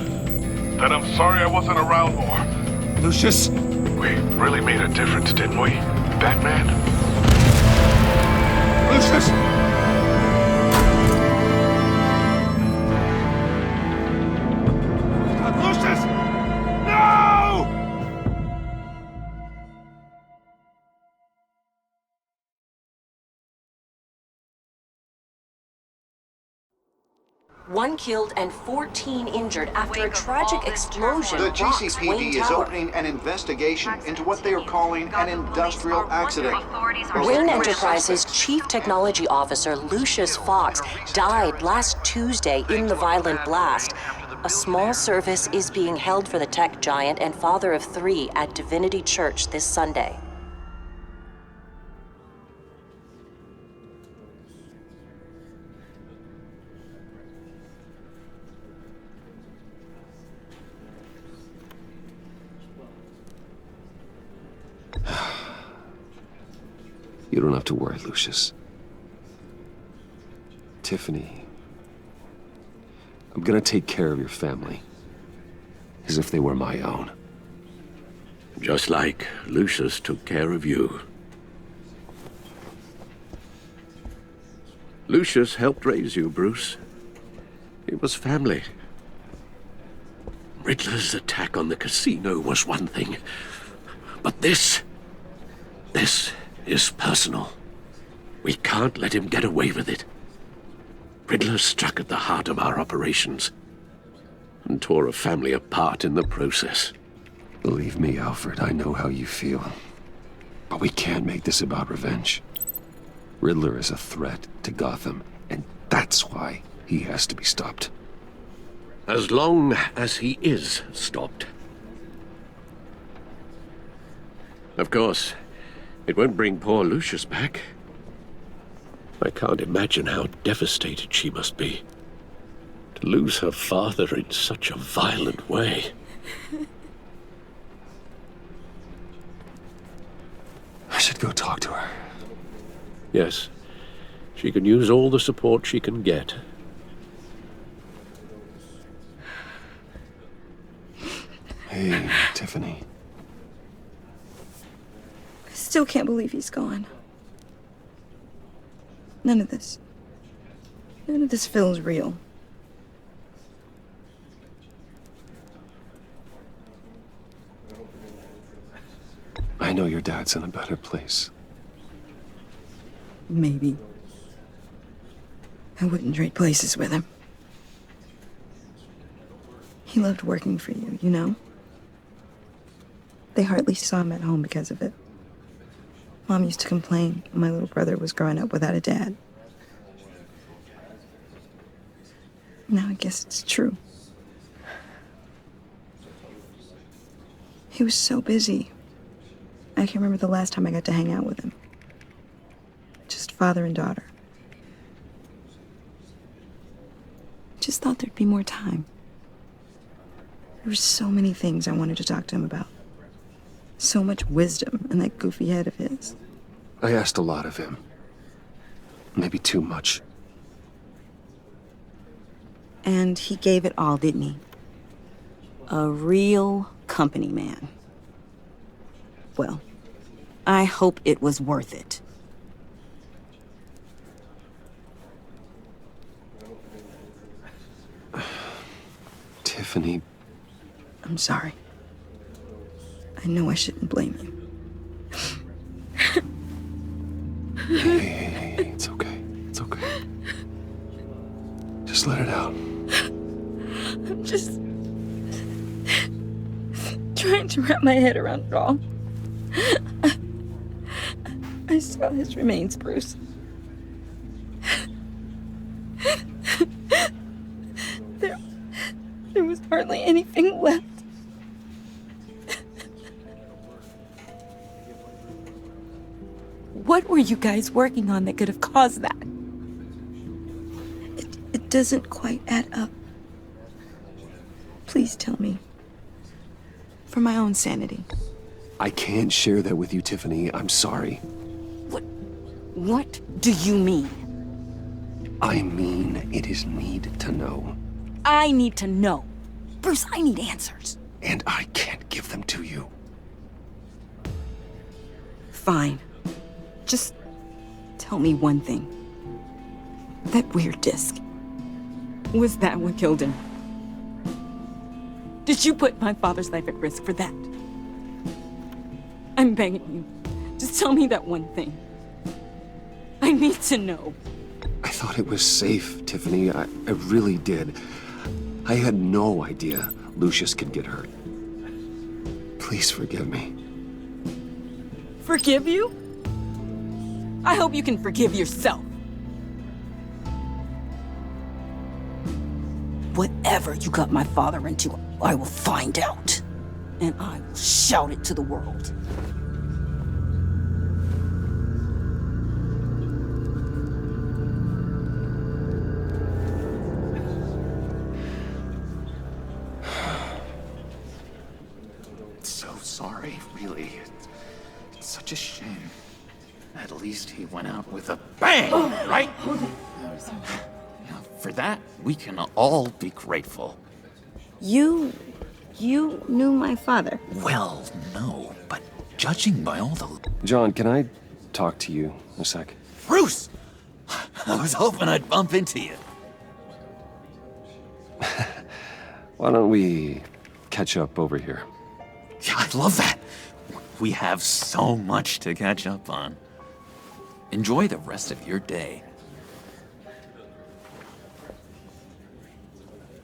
That I'm sorry I wasn't around more. Lucius! We really made a difference, didn't we, Batman? Lucius! Lucius! No! One killed and 14 injured after a tragic explosion. The rocks Wayne GCPD is Tower. opening an investigation into what they are calling an industrial accident. Wayne Enterprises' Chief Technology Officer, Lucius Fox, died last Tuesday in the violent blast. A small service is being held for the tech giant and father of 3 at Divinity Church this Sunday. You don't have to worry, Lucius. Tiffany, I'm gonna take care of your family. As if they were my own. Just like Lucius took care of you. Lucius helped raise you, Bruce. It was family. Riddler's attack on the casino was one thing. But this is personal. We can't let him get away with it. Riddler struck at the heart of our operations and tore a family apart in the process. Believe me, Alfred, I know how you feel. But we can't make this about revenge. Riddler is a threat to Gotham, and that's why he has to be stopped. As long as he is stopped. Of course, it won't bring poor Lucius back. I can't imagine how devastated she must be. To lose her father in such a violent way. I should go talk to her. Yes, she can use all the support she can get. Hey, Tiffany. I still can't believe he's gone. None of this feels real. I know your dad's in a better place. Maybe. I wouldn't trade places with him. He loved working for you, you know? They hardly saw him at home because of it. Mom used to complain my little brother was growing up without a dad. Now I guess it's true. He was so busy. I can't remember the last time I got to hang out with him. Just father and daughter. Just thought there'd be more time. There were so many things I wanted to talk to him about. So much wisdom in that goofy head of his. I asked a lot of him. Maybe too much. And he gave it all, didn't he? A real company man. Well, I hope it was worth it. Tiffany. I'm sorry. I know I shouldn't blame you. Hey, it's okay. It's okay. Just let it out. I'm just trying to wrap my head around it all. I saw his remains, Bruce. There was hardly anything left. What were you guys working on that could have caused that? It doesn't quite add up. Please tell me. For my own sanity. I can't share that with you, Tiffany. I'm sorry. What do you mean? I mean, it is need to know. I need to know. Bruce, I need answers. And I can't give them to you. Fine. Just tell me one thing. That weird disc. Was that what killed him? Did you put my father's life at risk for that? I'm begging you. Just tell me that one thing. I need to know. I thought it was safe, Tiffany. I really did. I had no idea Lucius could get hurt. Please forgive me. Forgive you? I hope you can forgive yourself. Whatever you got my father into, I will find out. And I will shout it to the world. So sorry, really. It's such a shame. At least he went out with a bang, right? Now, for that, we can all be grateful. You knew my father. Well, no, but judging by all the... John, can I talk to you a sec? Bruce! I was hoping I'd bump into you. Why don't we catch up over here? Yeah, I love that. We have so much to catch up on. Enjoy the rest of your day.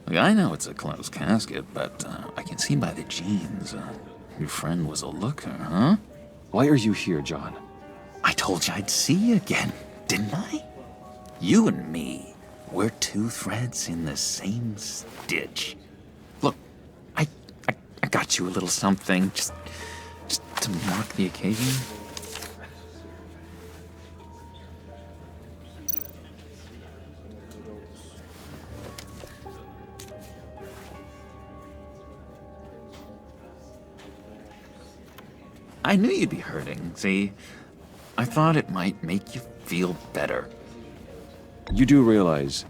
Look, I know it's a closed casket, but I can see by the jeans, your friend was a looker, huh? Why are you here, John? I told you I'd see you again, didn't I? You and me, we're two threads in the same stitch. Look, I got you a little something, just to mark the occasion. I knew you'd be hurting, see? I thought it might make you feel better. You do realize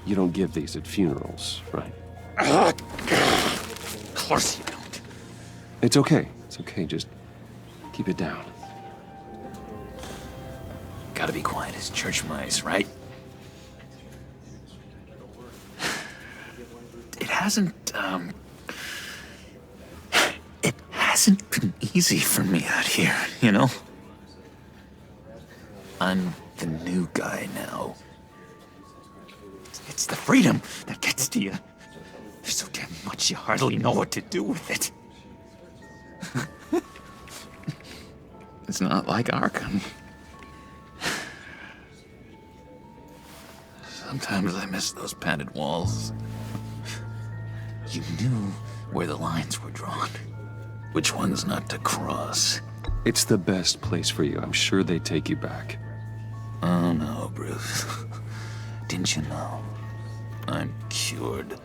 you don't give these at funerals, right? Of course you don't. It's okay. It's okay. Just keep it down. Gotta be quiet as church mice, right? It hasn't been easy for me out here, you know? I'm the new guy now. It's the freedom that gets to you. There's so damn much you hardly know what to do with it. It's not like Arkham. Sometimes I miss those padded walls. You knew where the lines were drawn. Which ones not to cross. It's the best place for you. I'm sure they take you back. Oh no, Bruce. Didn't you know? I'm cured.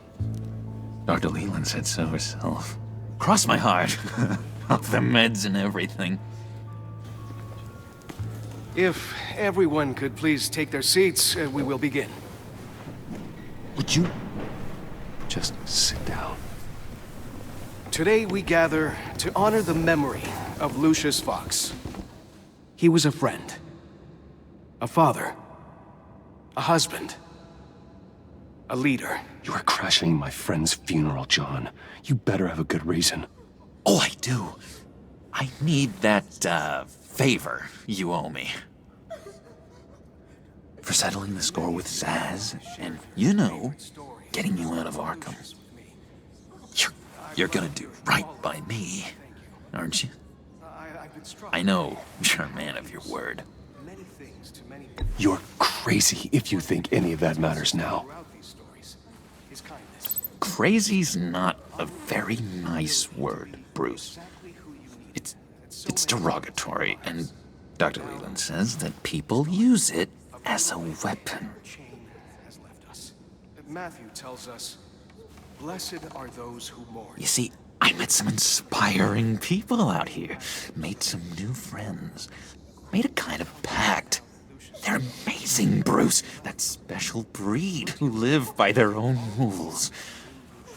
Dr. Leland said so herself. Cross my heart. Off the meds and everything. If everyone could please take their seats, we will begin. Would you just sit down? Today we gather to honor the memory of Lucius Fox. He was a friend, a father, a husband, a leader. You are crashing my friend's funeral, John. You better have a good reason. Oh, I do. I need that, favor you owe me. For settling the score with Zaz, and, you know, getting you out of Arkham. You're gonna do right by me, aren't you? I know you're a man of your word. You're crazy if you think any of that matters now. Crazy's not a very nice word, Bruce. It's derogatory, and Dr. Leland says that people use it as a weapon. Matthew tells us, blessed are those who mourn. You see, I met some inspiring people out here, made some new friends, made a kind of pact. They're amazing, Bruce, that special breed who live by their own rules.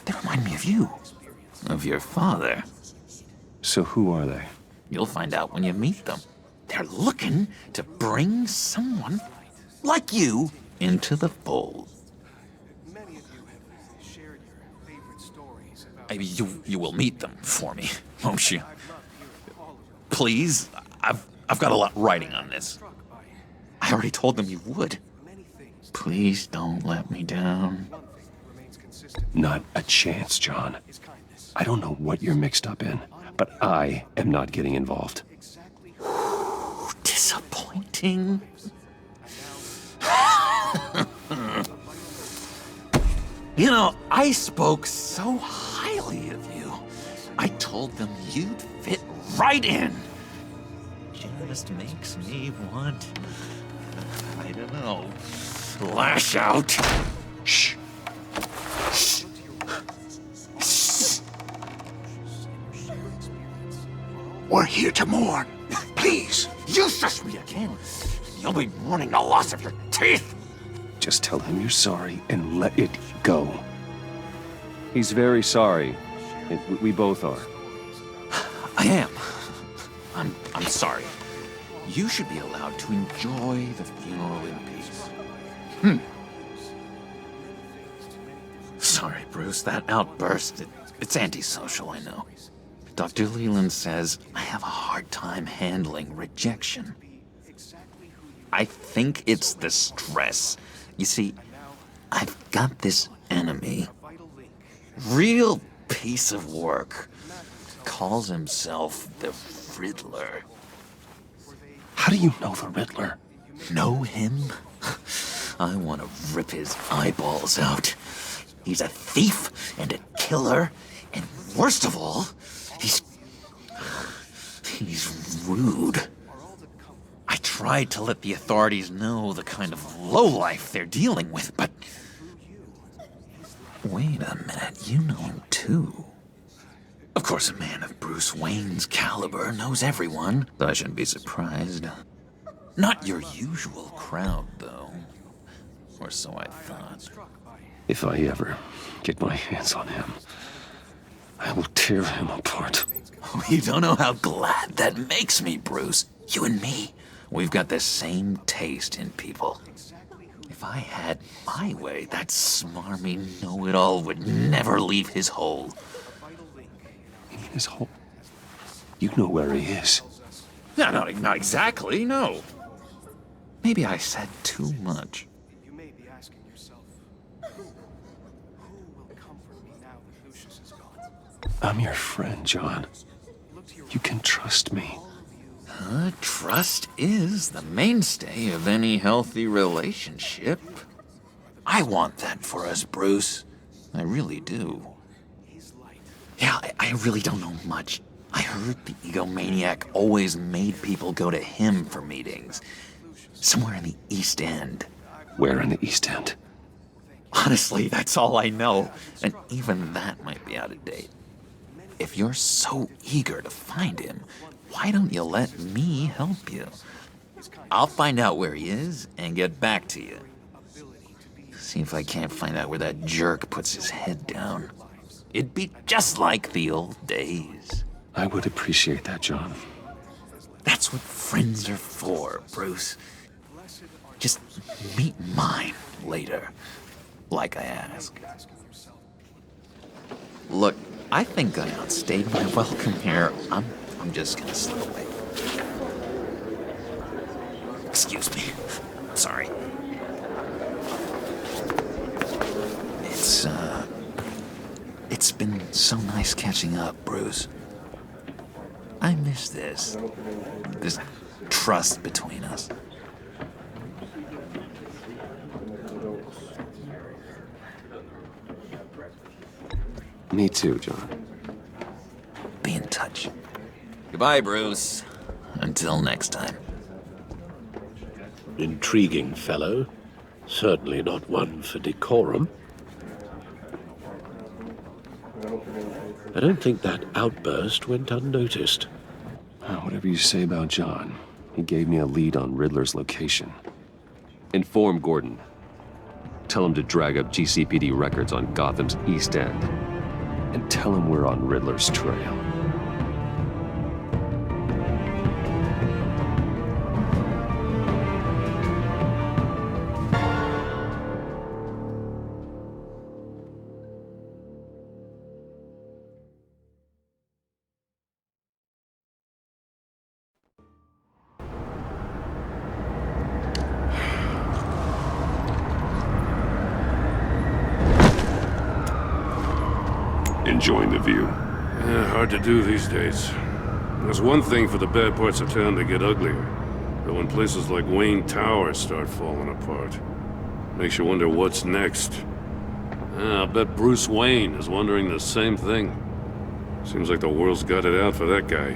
They remind me of you, of your father. So who are they? You'll find out when you meet them. They're looking to bring someone like you into the fold. You will meet them for me, won't you? Please, I've got a lot writing on this. I already told them you would. Please don't let me down. Not a chance, John. I don't know what you're mixed up in, but I am not getting involved. Disappointing. You know, I spoke so highly of you. I told them you'd fit right in. Just makes me want, I don't know, lash out. Shh. Shh. Shh. We're here to mourn. Please! You shush me again. You'll be mourning the loss of your teeth. Just tell him you're sorry and let it go. He's very sorry. We both are. I am. I'm sorry. You should be allowed to enjoy the funeral in peace. Sorry, Bruce, that outburst, it's antisocial, I know. Dr. Leland says I have a hard time handling rejection. I think it's the stress. You see, I've got this enemy. Real piece of work. Calls himself the Riddler. How do you know the Riddler? Know him? I want to rip his eyeballs out. He's a thief and a killer, and worst of all, he's rude. I tried to let the authorities know the kind of lowlife they're dealing with, but... Wait a minute, you know him too. Of course, a man of Bruce Wayne's caliber knows everyone, so I shouldn't be surprised. Not your usual crowd, though. Or so I thought. If I ever get my hands on him, I will tear him apart. You don't know how glad that makes me, Bruce. You and me, we've got the same taste in people. If I had my way, that smarmy know-it-all would never leave his hole. His hole? You know where he is. No, not exactly, no. Maybe I said too much. You may be asking yourself, who will comfort me now that Lucius is gone? I'm your friend, John. You can trust me. Trust is the mainstay of any healthy relationship. I want that for us, Bruce. I really do. Yeah, I really don't know much. I heard the egomaniac always made people go to him for meetings. Somewhere in the East End. Where in the East End? Honestly, that's all I know. And even that might be out of date. If you're so eager to find him, why don't you let me help you? I'll find out where he is and get back to you. See if I can't find out where that jerk puts his head down. It'd be just like the old days. I would appreciate that, John. That's what friends are for, Bruce. Just meet mine later, like I asked. Look, I think I outstayed my welcome here. I'm just gonna slip away. Excuse me. Sorry. It's been so nice catching up, Bruce. I miss this trust between us. Me too, John. Be in touch. Goodbye, Bruce. Until next time. Intriguing fellow. Certainly not one for decorum. I don't think that outburst went unnoticed. Whatever you say about John, he gave me a lead on Riddler's location. Inform Gordon. Tell him to drag up GCPD records on Gotham's East End. And tell him we're on Riddler's trail. Enjoying the view? Yeah, hard to do these days. There's one thing for the bad parts of town to get uglier. But when places like Wayne Tower start falling apart, makes you wonder what's next. I'll bet Bruce Wayne is wondering the same thing. Seems like the world's got it out for that guy.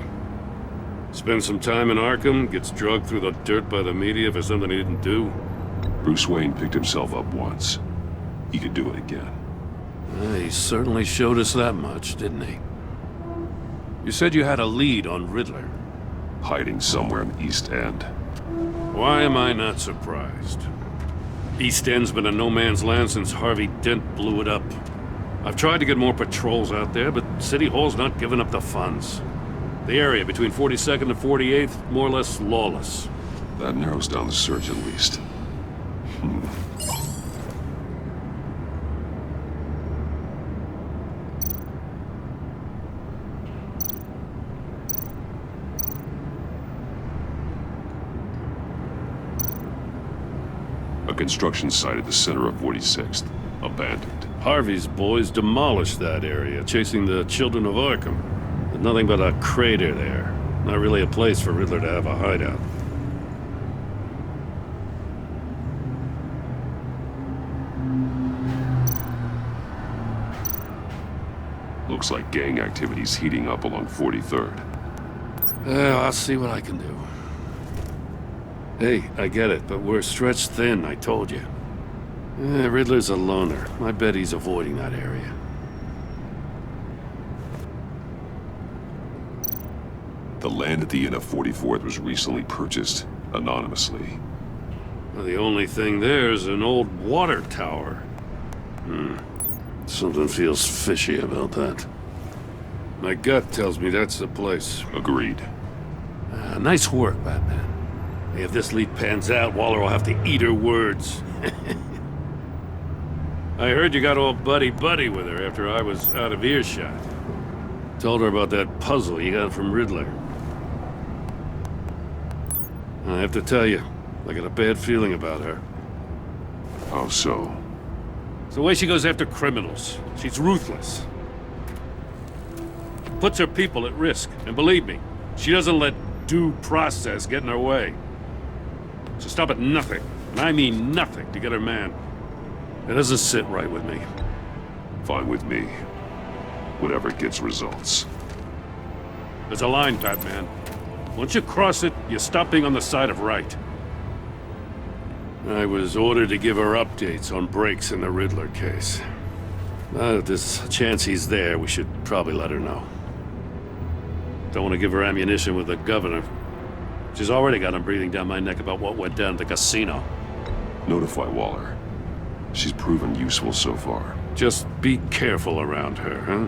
Spends some time in Arkham, gets drugged through the dirt by the media for something he didn't do. Bruce Wayne picked himself up once. He could do it again. He certainly showed us that much, didn't he? You said you had a lead on Riddler. hiding somewhere in East End. Why am I not surprised? East End's been a no-man's land since Harvey Dent blew it up. I've tried to get more patrols out there, but City Hall's not giving up the funds. The area between 42nd and 48th, more or less lawless. That narrows down the search at least. A construction site at the center of 46th. Abandoned. Harvey's boys demolished that area, chasing the children of Arkham. There's nothing but a crater there. Not really a place for Riddler to have a hideout. Looks like gang activity's heating up along 43rd. Well, I'll see what I can do. Hey, I get it, but we're stretched thin, I told you. Riddler's a loner. I bet he's avoiding that area. The land at the end of 44th was recently purchased, anonymously. Well, the only thing there is an old water tower. Something feels fishy about that. My gut tells me that's the place. Agreed. Nice work, Batman. If this lead pans out, Waller will have to eat her words. I heard you got all buddy-buddy with her after I was out of earshot. Told her about that puzzle you got from Riddler. I have to tell you, I got a bad feeling about her. How so? It's the way she goes after criminals. She's ruthless. Puts her people at risk, and believe me, she doesn't let due process get in her way. She'll stop at nothing, and I mean nothing, to get her man. It doesn't sit right with me. Fine with me. Whatever gets results. There's a line, Batman. Once you cross it, you stop being on the side of right. I was ordered to give her updates on breaks in the Riddler case. If there's a chance he's there, we should probably let her know. Don't want to give her ammunition with the governor. She's already got him breathing down my neck about what went down at the casino. Notify Waller. She's proven useful so far. Just be careful around her, huh?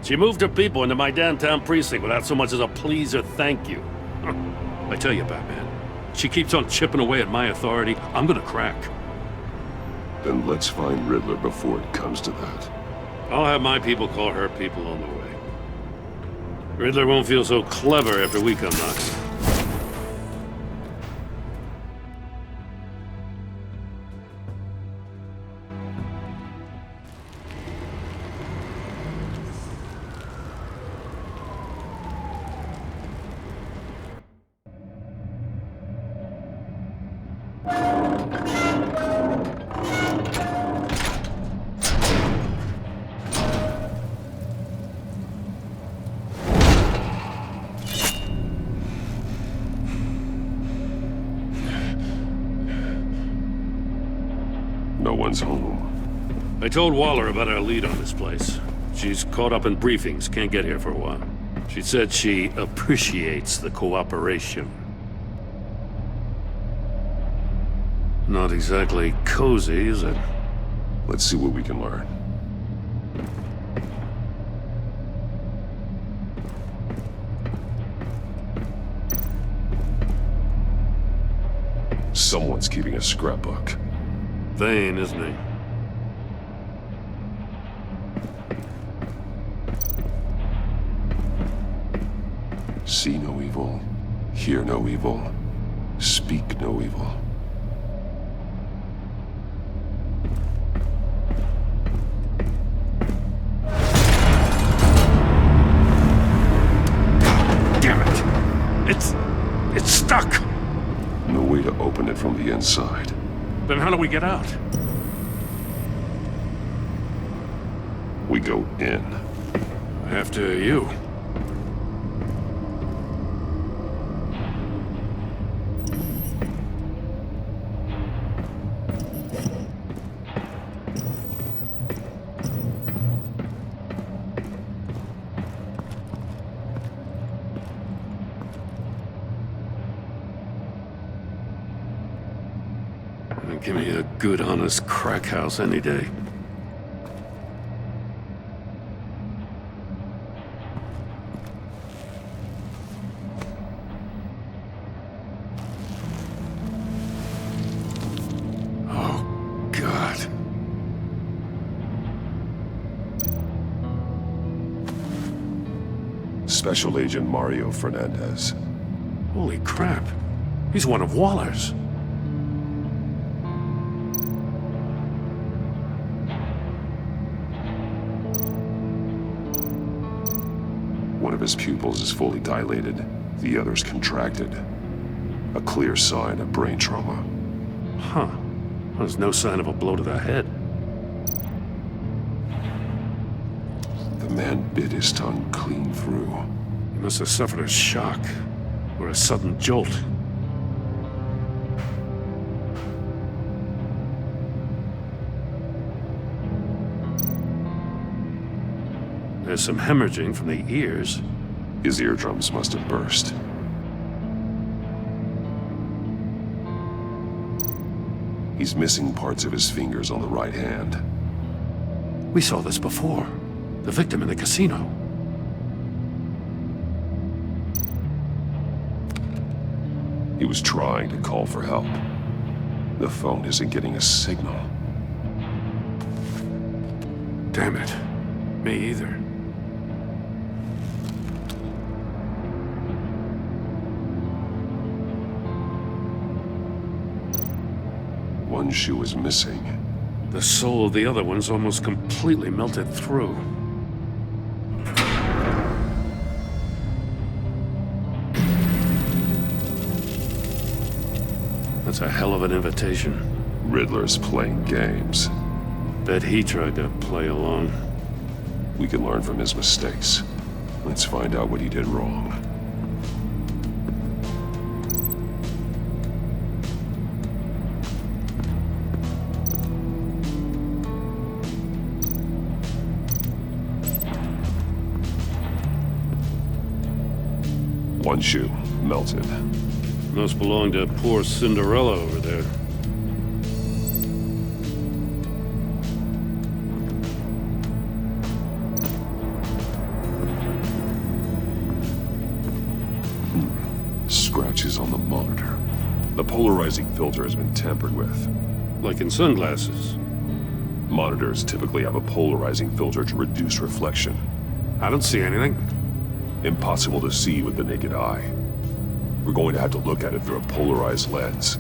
She moved her people into my downtown precinct without so much as a please or thank you. I tell you, Batman, she keeps on chipping away at my authority, I'm gonna crack. Then let's find Riddler before it comes to that. I'll have my people call her people on the way. Riddler won't feel so clever after we come knocking. No one's home. I told Waller about our lead on this place. She's caught up in briefings, can't get here for a while. She said she appreciates the cooperation. Not exactly cozy, is it? Let's see what we can learn. Someone's keeping a scrapbook. Vain, isn't he? See no evil, hear no evil, speak no evil. Damn it! It's stuck! No way to open it from the inside. Then how do we get out? We go in. After you. Give me a good, honest crack house any day. Oh, God. Special Agent Mario Fernandez. Holy crap. He's one of Waller's. One of his pupils is fully dilated, the other's contracted. A clear sign of brain trauma. Huh. There's no sign of a blow to the head. The man bit his tongue clean through. He must have suffered a shock, or a sudden jolt. There's some hemorrhaging from the ears. His eardrums must have burst. He's missing parts of his fingers on the right hand. We saw this before. The victim in the casino. He was trying to call for help. The phone isn't getting a signal. Damn it. Me either. One shoe is missing. The sole of the other one's almost completely melted through. That's a hell of an invitation. Riddler's playing games. Bet he tried to play along. We can learn from his mistakes. Let's find out what he did wrong. One shoe, melted. Must belong to poor Cinderella over there. Scratches on the monitor. The polarizing filter has been tampered with. Like in sunglasses. Monitors typically have a polarizing filter to reduce reflection. I don't see anything. Impossible to see with the naked eye. We're going to have to look at it through a polarized lens.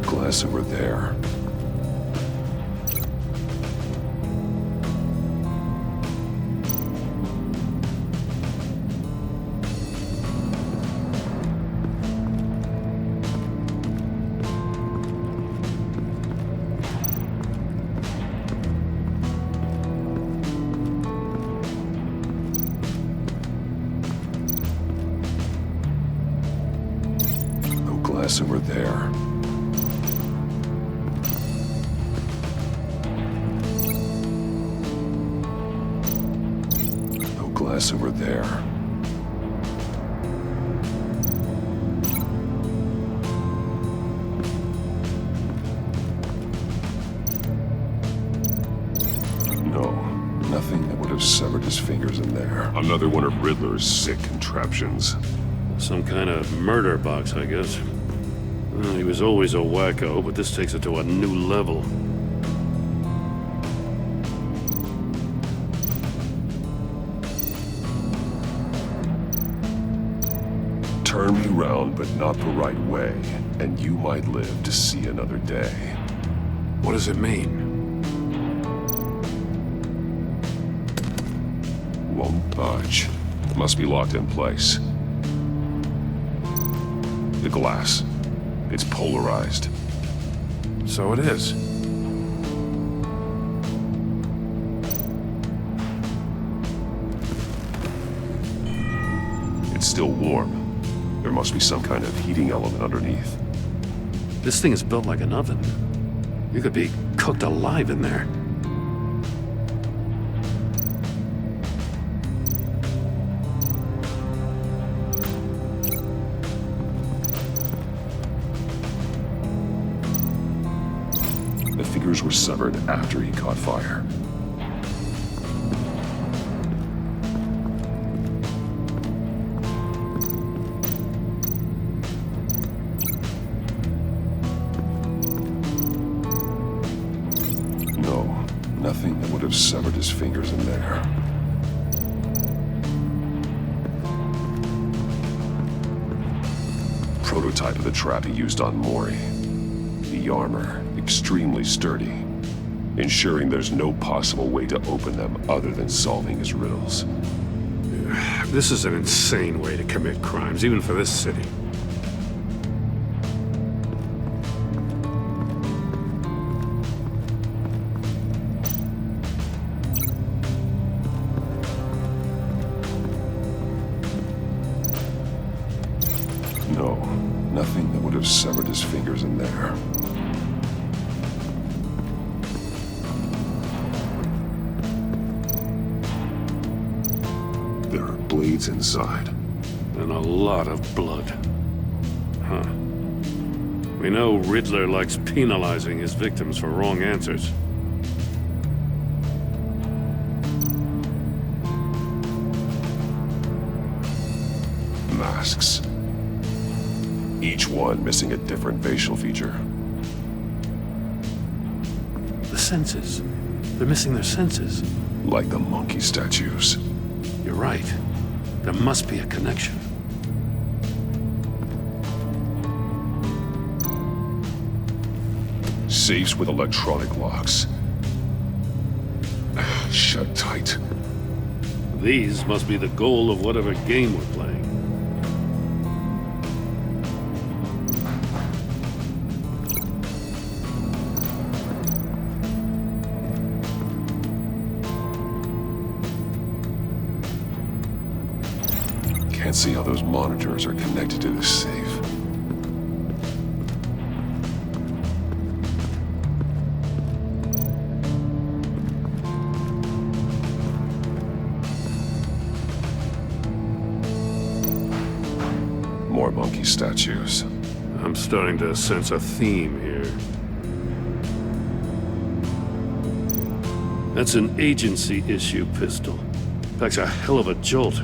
Glass over there. No glass over there. Glass over there. No, nothing that would have severed his fingers in there. Another one of Riddler's sick contraptions. Some kind of murder box, I guess. Well, he was always a wacko, but this takes it to a new level. Turn me round, but not the right way, and you might live to see another day. What does it mean? Won't budge. Must be locked in place. The glass. It's polarized. So it is. It's still warm. There must be some kind of heating element underneath. This thing is built like an oven. You could be cooked alive in there. The fingers were severed after he caught fire. No, nothing that would have severed his fingers in there. Prototype of the trap he used on Mori. The armor, extremely sturdy, ensuring there's no possible way to open them other than solving his riddles. This is an insane way to commit crimes, even for this city. No, nothing that would have severed his fingers in there. There are blades inside. And a lot of blood. Huh. We know Riddler likes penalizing his victims for wrong answers. Masks. Each one missing a different facial feature. The senses. They're missing their senses. Like the monkey statues. You're right. There must be a connection. Safes with electronic locks. Shut tight. These must be the goal of whatever game we're playing. Can't see how those monitors are connected to this safe. More monkey statues. I'm starting to sense a theme here. That's an agency issue pistol. Packs a hell of a jolt.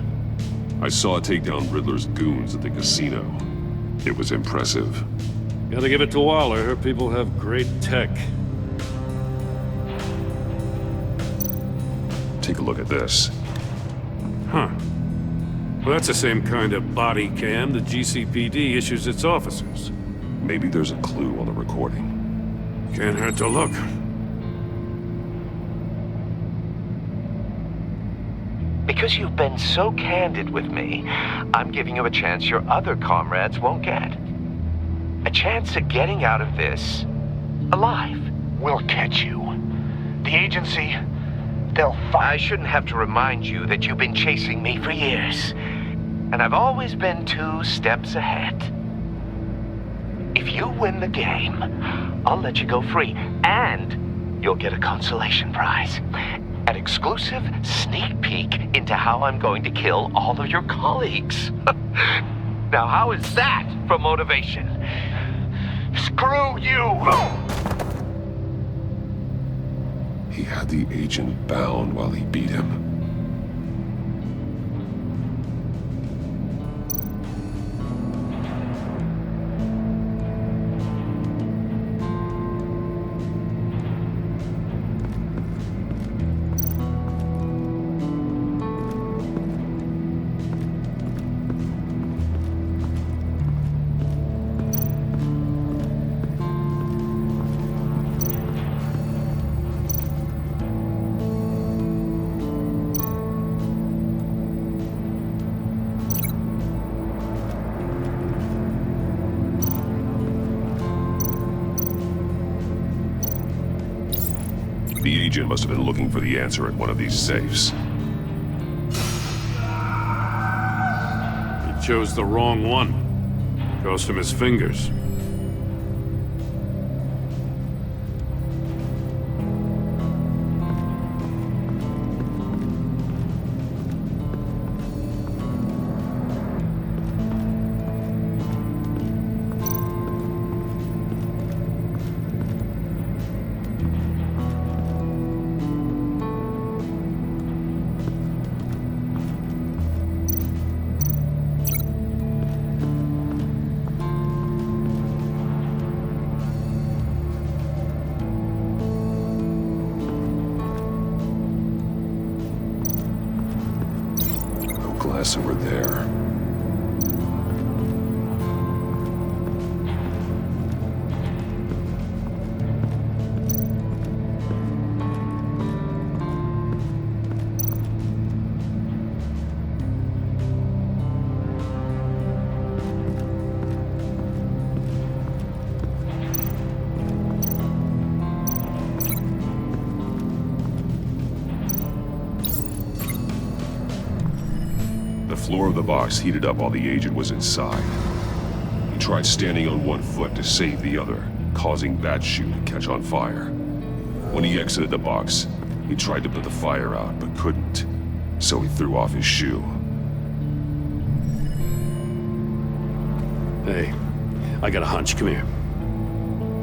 I saw it take down Riddler's goons at the casino. It was impressive. Gotta give it to Waller. Her people have great tech. Take a look at this. Huh. Well, that's the same kind of body cam the GCPD issues its officers. Maybe there's a clue on the recording. Can't hurt to look. Because you've been so candid with me, I'm giving you a chance your other comrades won't get. A chance at getting out of this alive. We'll catch you. The agency, they'll find... I shouldn't have to remind you that you've been chasing me for years. And I've always been 2 steps ahead. If you win the game, I'll let you go free. And you'll get a consolation prize. An exclusive sneak peek into how I'm going to kill all of your colleagues. Now, how is that for motivation? Screw you! He had the agent bound while he beat him. The agent must have been looking for the answer at one of these safes. He chose the wrong one. Cost him his fingers. Glass over there. The floor of the box heated up while the agent was inside. He tried standing on one foot to save the other, causing that shoe to catch on fire. When he exited the box, he tried to put the fire out, but couldn't, so he threw off his shoe. Hey, I got a hunch. Come here.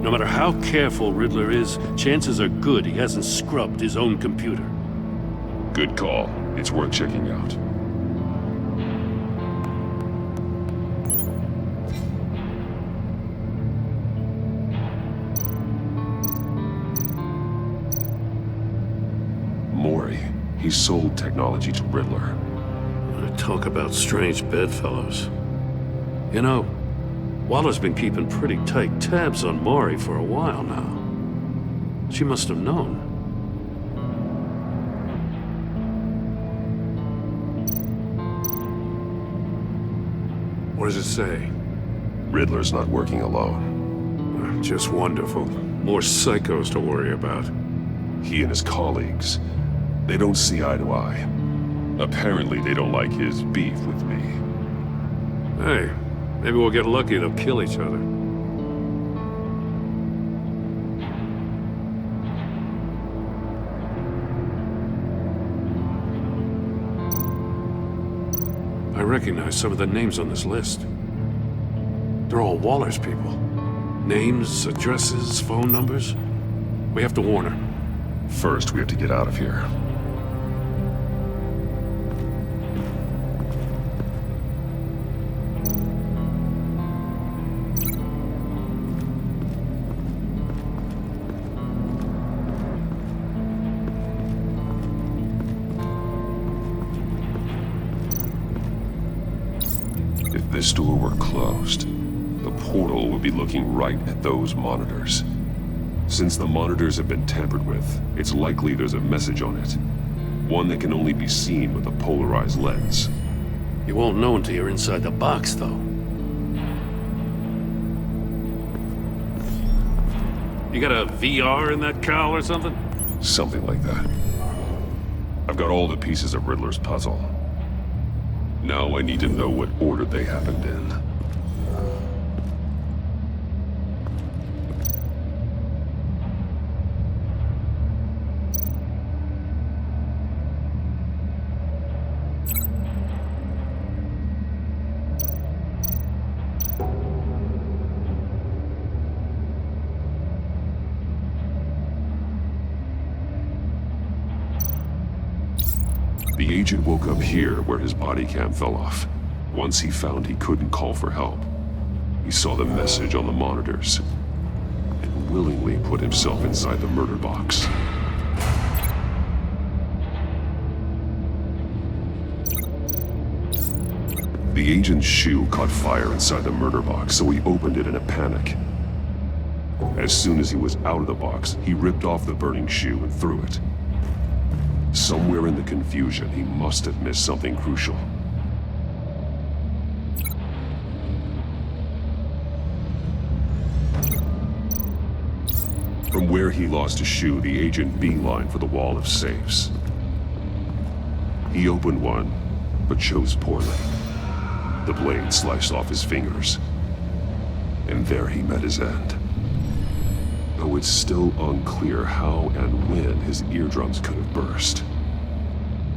No matter how careful Riddler is, chances are good he hasn't scrubbed his own computer. Good call. It's worth checking out. He sold technology to Riddler. Talk about strange bedfellows. You know, Waller's been keeping pretty tight tabs on Maury for a while now. She must have known. What does it say? Riddler's not working alone. Just wonderful. More psychos to worry about. He and his colleagues, they don't see eye to eye. Apparently, they don't like his beef with me. Hey, maybe we'll get lucky they'll kill each other. I recognize some of the names on this list. They're all Waller's people. Names, addresses, phone numbers. We have to warn her. First, we have to get out of here. If this door were closed, the portal would be looking right at those monitors. Since the monitors have been tampered with, it's likely there's a message on it. One that can only be seen with a polarized lens. You won't know until you're inside the box, though. You got a VR in that cowl or something? Something like that. I've got all the pieces of Riddler's puzzle. Now I need to know what order they happened in. The agent woke up here where his body cam fell off. Once he found he couldn't call for help, he saw the message on the monitors and willingly put himself inside the murder box. The agent's shoe caught fire inside the murder box, so he opened it in a panic. As soon as he was out of the box, he ripped off the burning shoe and threw it. Somewhere in the confusion, he must have missed something crucial. From where he lost a shoe, the agent beelined for the wall of safes. He opened one, but chose poorly. The blade sliced off his fingers. And there he met his end. Though it's still unclear how and when his eardrums could have burst.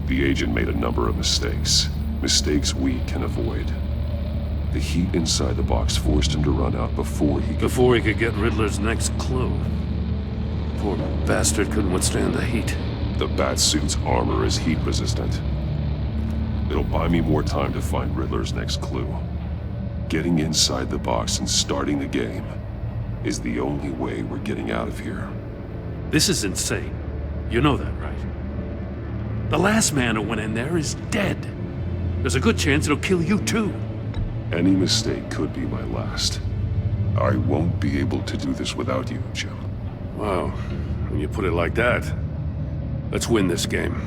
The agent made a number of mistakes. Mistakes we can avoid. The heat inside the box forced him to run out before he could get Riddler's next clue. Poor bastard couldn't withstand the heat. The Batsuit's armor is heat resistant. It'll buy me more time to find Riddler's next clue. Getting inside the box and starting the game is the only way we're getting out of here. This is insane. You know that, right? The last man who went in there is dead. There's a good chance it'll kill you too. Any mistake could be my last. I won't be able to do this without you, Jim. Wow, when you put it like that, let's win this game.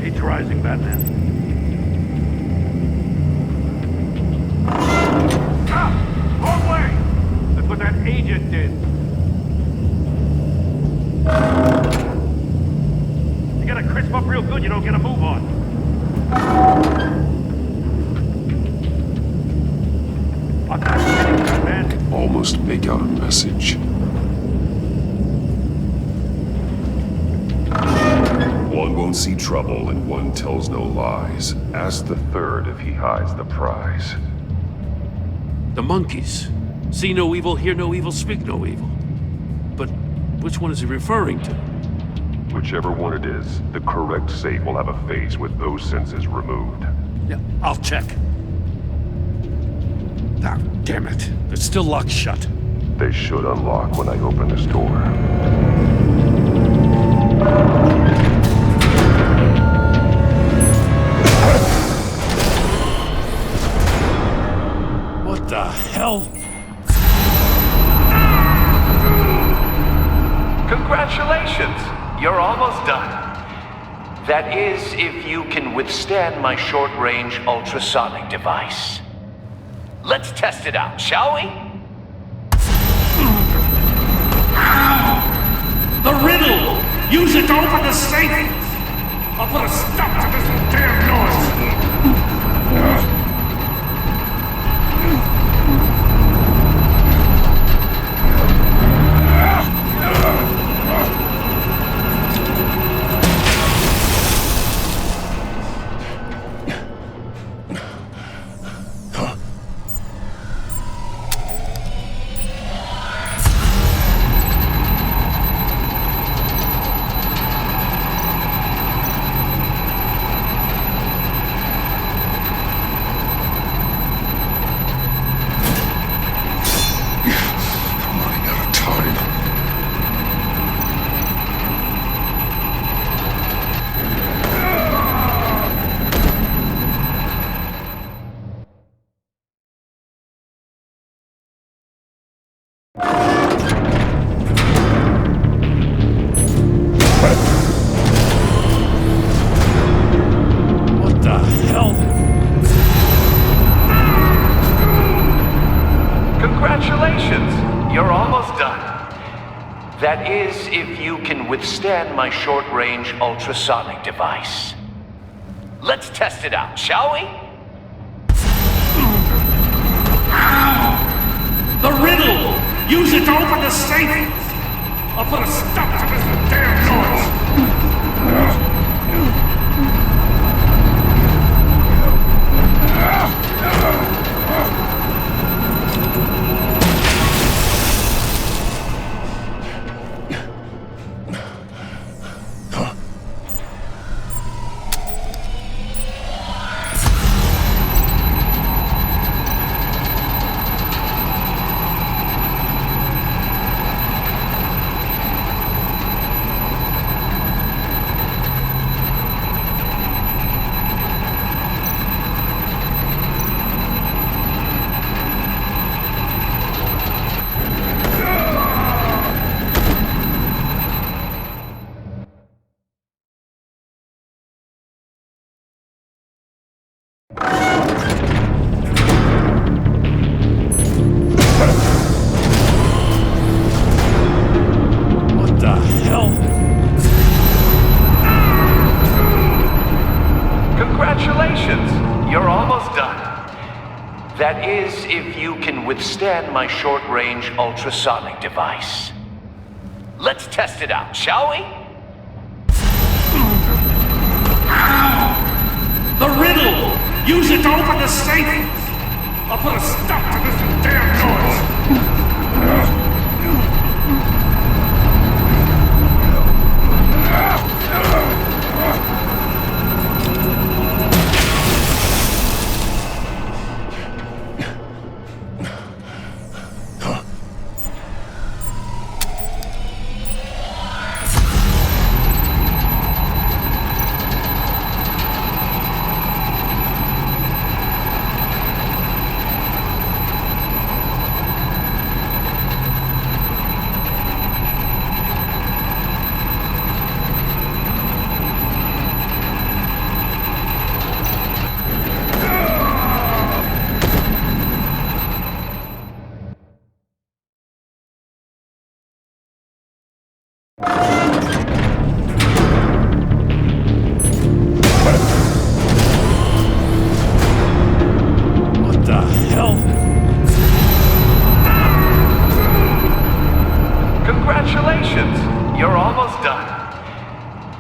Heat's rising, Batman. Wrong way! That's what that agent did. You gotta crisp up real good, you don't get a move on. I can almost make out a message. One won't see trouble and one tells no lies. Ask the third if he hides the prize. The monkeys. See no evil, hear no evil, speak no evil. But which one is he referring to? Whichever one it is, the correct safe will have a face with those senses removed. Yeah, I'll check. Ah, damn it. They're still locked shut. They should unlock when I open this door. What the hell? Congratulations! You're almost done. That is, if you can withstand my short-range ultrasonic device. Let's test it out, shall we? The riddle! Use it to open the safe! I'll put a stop to this damn noise! That is, if you can withstand my short-range ultrasonic device. Let's test it out, shall we? The riddle! Use it to open the safe! I'll put a stop to this damn noise! Congratulations! You're almost done. That is, if you can withstand my short-range ultrasonic device. Let's test it out, shall we? The riddle! Use it to open the safe! I'll put a stop to this damn noise!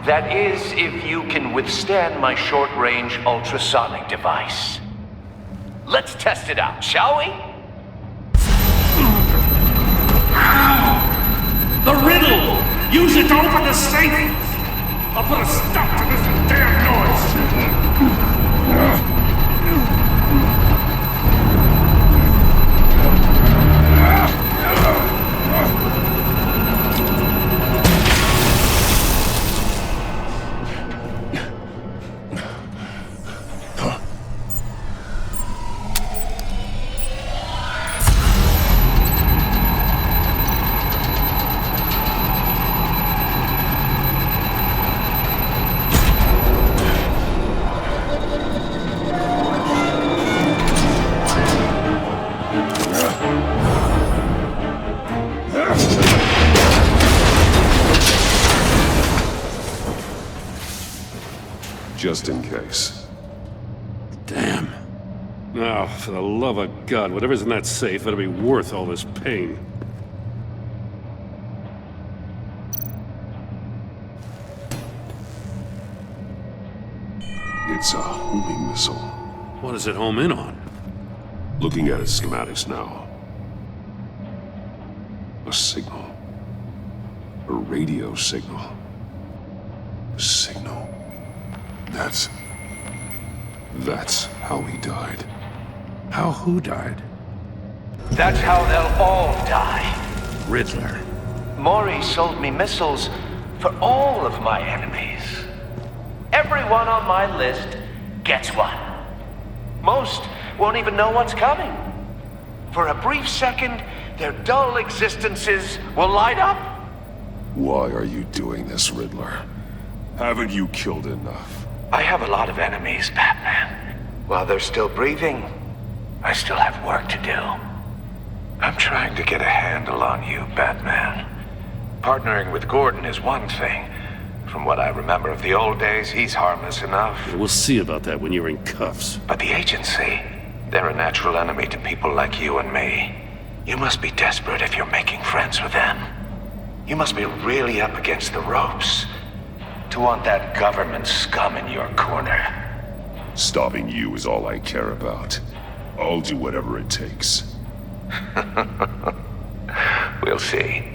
That is, if you can withstand my short-range ultrasonic device. Let's test it out, shall we? The riddle! Use it to open the safe! I'll put a stop to this damn noise! Just in case. Damn. Oh, for the love of God, whatever's in that safe, it'll be worth all this pain. It's a homing missile. What does it home in on? Looking at its schematics now. A signal. A radio signal. A signal. That's how he died. How who died? That's how they'll all die. Riddler. Maury sold me missiles for all of my enemies. Everyone on my list gets one. Most won't even know what's coming. For a brief second, their dull existences will light up. Why are you doing this, Riddler? Haven't you killed enough? I have a lot of enemies, Batman. While they're still breathing, I still have work to do. I'm trying to get a handle on you, Batman. Partnering with Gordon is one thing. From what I remember of the old days, he's harmless enough. Yeah, we'll see about that when you're in cuffs. But the agency, they're a natural enemy to people like you and me. You must be desperate if you're making friends with them. You must be really up against the ropes to want that government scum in your corner. Stopping you is all I care about. I'll do whatever it takes. We'll see.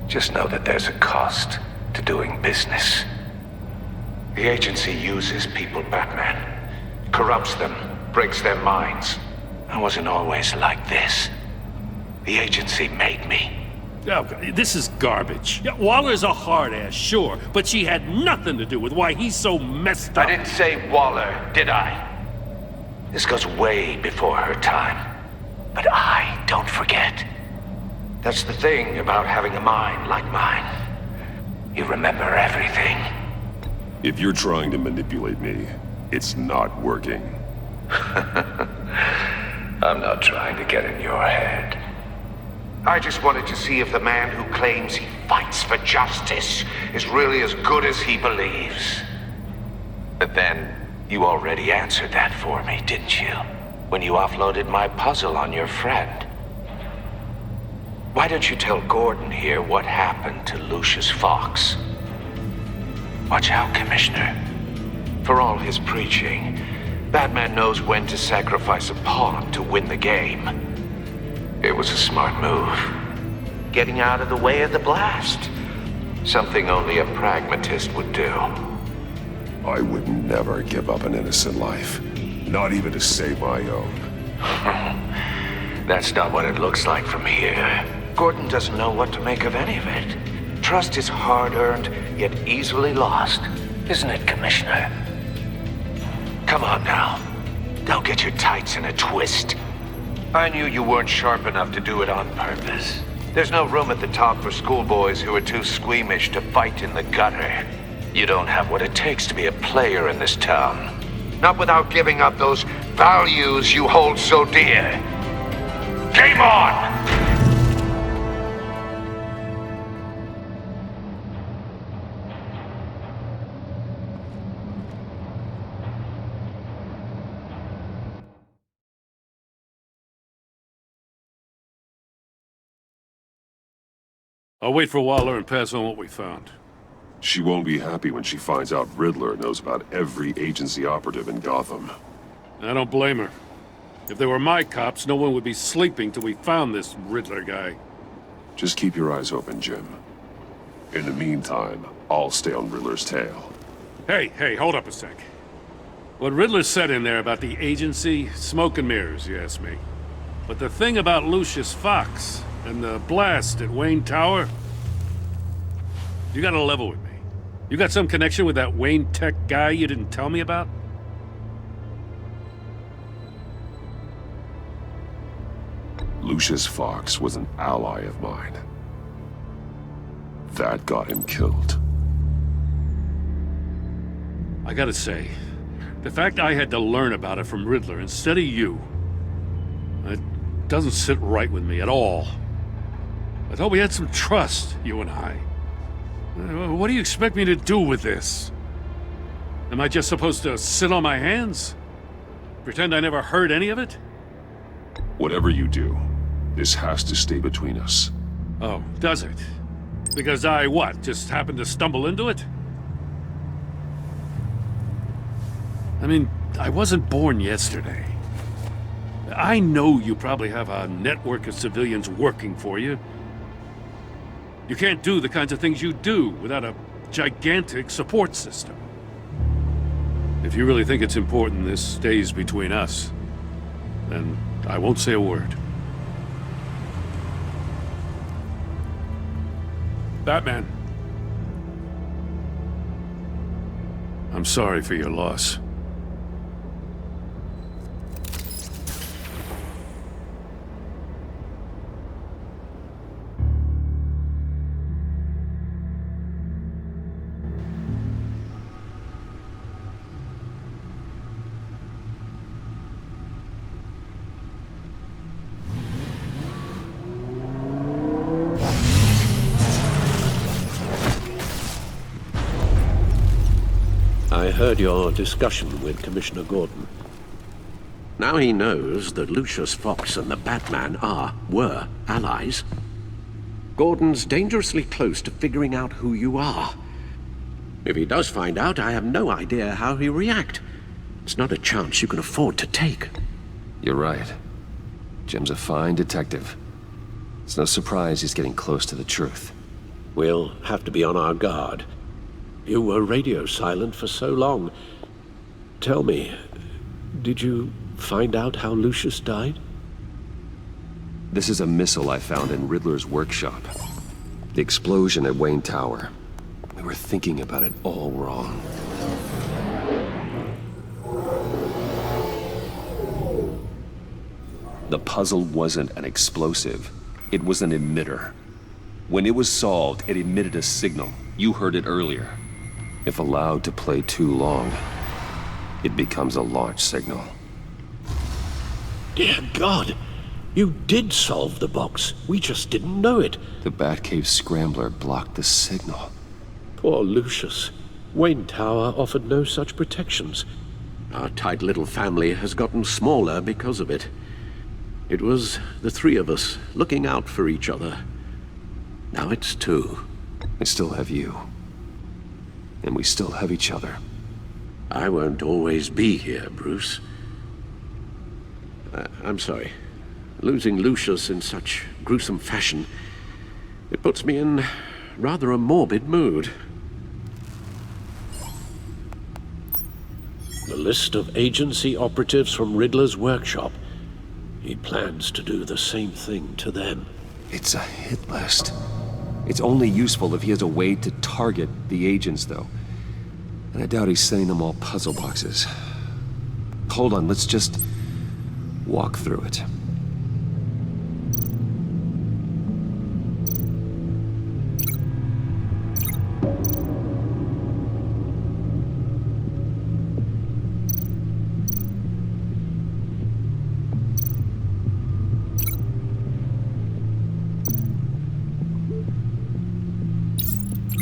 Just know that there's a cost to doing business. The agency uses people, Batman. Corrupts them, breaks their minds. I wasn't always like this. The agency made me. Oh, this is garbage. Yeah, Waller's a hard-ass, sure, but she had nothing to do with why he's so messed up. I didn't say Waller, did I? This goes way before her time. But I don't forget. That's the thing about having a mind like mine. You remember everything. If you're trying to manipulate me, it's not working. I'm not trying to get in your head. I just wanted to see if the man who claims he fights for justice is really as good as he believes. But then, You already answered that for me, didn't you? When you offloaded my puzzle on your friend. Why don't you tell Gordon here what happened to Lucius Fox? Watch out, Commissioner. For all his preaching, Batman knows when to sacrifice a pawn to win the game. It was a smart move. Getting out of the way of the blast. Something only a pragmatist would do. I would never give up an innocent life. Not even to save my own. That's not what it looks like from here. Gordon doesn't know what to make of any of it. Trust is hard-earned, yet easily lost. Isn't it, Commissioner? Come on now. Don't get your tights in a twist. I knew you weren't sharp enough to do it on purpose. There's no room at the top for schoolboys who are too squeamish to fight in the gutter. You don't have what it takes to be a player in this town. Not without giving up those values you hold so dear. Game on! I'll wait for Waller and pass on what we found. She won't be happy when she finds out Riddler knows about every agency operative in Gotham. I don't blame her. If they were my cops, no one would be sleeping till we found this Riddler guy. Just keep your eyes open, Jim. In the meantime, I'll stay on Riddler's tail. Hey, hold up a sec. What Riddler said in there about the agency, smoke and mirrors, you ask me. But the thing about Lucius Fox and the blast at Wayne Tower, you gotta level with me. You got some connection with that Wayne Tech guy you didn't tell me about? Lucius Fox was an ally of mine. That got him killed. I gotta say, the fact I had to learn about it from Riddler instead of you, it doesn't sit right with me at all. I thought we had some trust, you and I. What do you expect me to do with this? Am I just supposed to sit on my hands? Pretend I never heard any of it? Whatever you do, this has to stay between us. Oh, does it? Because I, what, just happened to stumble into it? I mean, I wasn't born yesterday. I know you probably have a network of civilians working for you. You can't do the kinds of things you do without a gigantic support system. If you really think it's important this stays between us, then I won't say a word. Batman. I'm sorry for your loss. I heard your discussion with Commissioner Gordon. Now he knows that Lucius Fox and the Batman were allies. Gordon's dangerously close to figuring out who you are. If he does find out, I have no idea how he'll react. It's not a chance you can afford to take. You're right. Jim's a fine detective. It's no surprise he's getting close to the truth. We'll have to be on our guard. You were radio silent for so long. Tell me, did you find out how Lucius died? This is a missile I found in Riddler's workshop. The explosion at Wayne Tower. We were thinking about it all wrong. The puzzle wasn't an explosive. It was an emitter. When it was solved, it emitted a signal. You heard it earlier. If allowed to play too long, it becomes a launch signal. Dear God! You did solve the box. We just didn't know it. The Batcave scrambler blocked the signal. Poor Lucius. Wayne Tower offered no such protections. Our tight little family has gotten smaller because of it. It was the three of us looking out for each other. Now it's two. I still have you. And we still have each other. I won't always be here, Bruce. I'm sorry. Losing Lucius in such gruesome fashion, it puts me in rather a morbid mood. The list of agency operatives from Riddler's workshop. He plans to do the same thing to them. It's a hit list. It's only useful if he has a way to target the agents, though. And I doubt he's sending them all puzzle boxes. Hold on, let's just walk through it.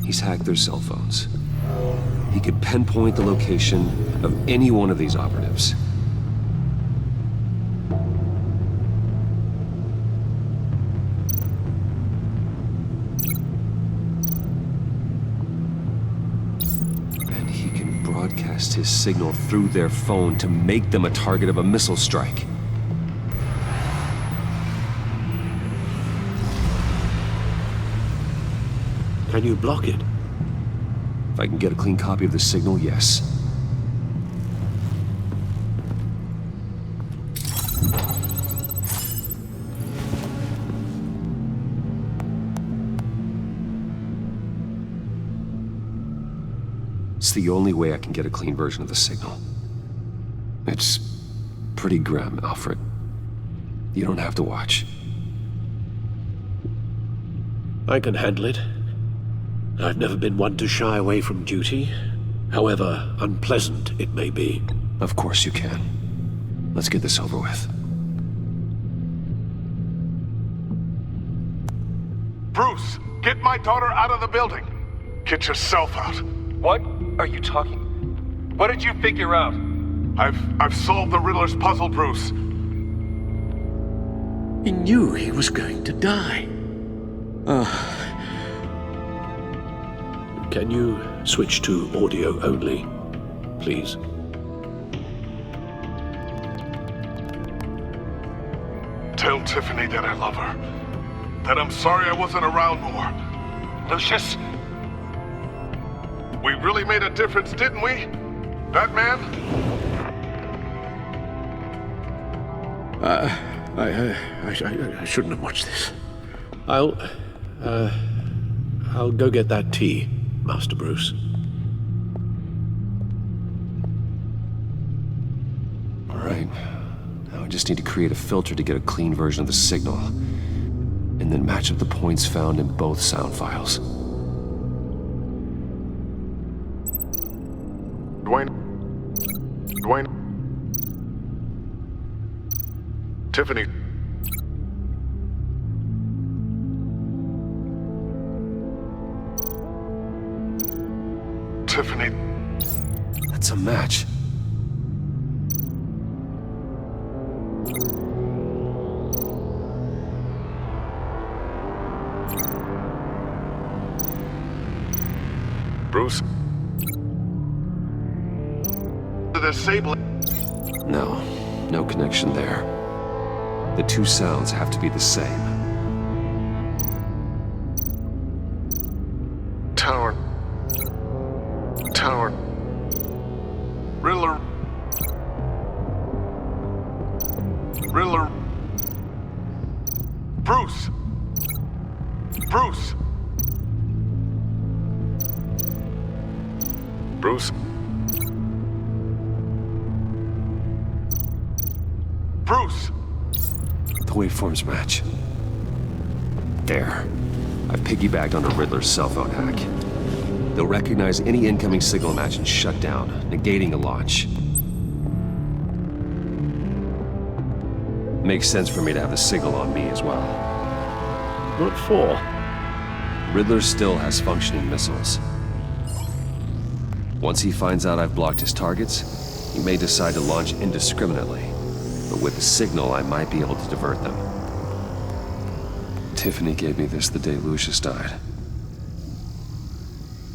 He's hacked their cell phones. He could pinpoint the location of any one of these operatives. And he can broadcast his signal through their phone to make them a target of a missile strike. Can you block it? If I can get a clean copy of the signal, yes. It's the only way I can get a clean version of the signal. It's pretty grim, Alfred. You don't have to watch. I can handle it. I've never been one to shy away from duty, however unpleasant it may be. Of course you can. Let's get this over with. Bruce, get my daughter out of the building. Get yourself out. What are you talking? What did you figure out? I've solved the Riddler's puzzle, Bruce. He knew he was going to die. Can you switch to audio only, please? Tell Tiffany that I love her. That I'm sorry I wasn't around more. Lucius? We really made a difference, didn't we? Batman? I shouldn't have watched this. I'll go get that tea, Master Bruce. All right. Now I just need to create a filter to get a clean version of the signal, and then match up the points found in both sound files. Dwayne? Tiffany? Tiffany? That's a match. Bruce? The disabling... No connection there. The two sounds have to be the same. Tower. Riddler. Bruce. Bruce. The waveforms match. There. I've piggybacked on a Riddler's cell phone hack. They'll recognize any incoming signal match and shut down, negating a launch. Makes sense for me to have the signal on me as well. What for? Riddler still has functioning missiles. Once he finds out I've blocked his targets, He may decide to launch indiscriminately, but with the signal, I might be able to divert them. Tiffany gave me this the day Lucius died.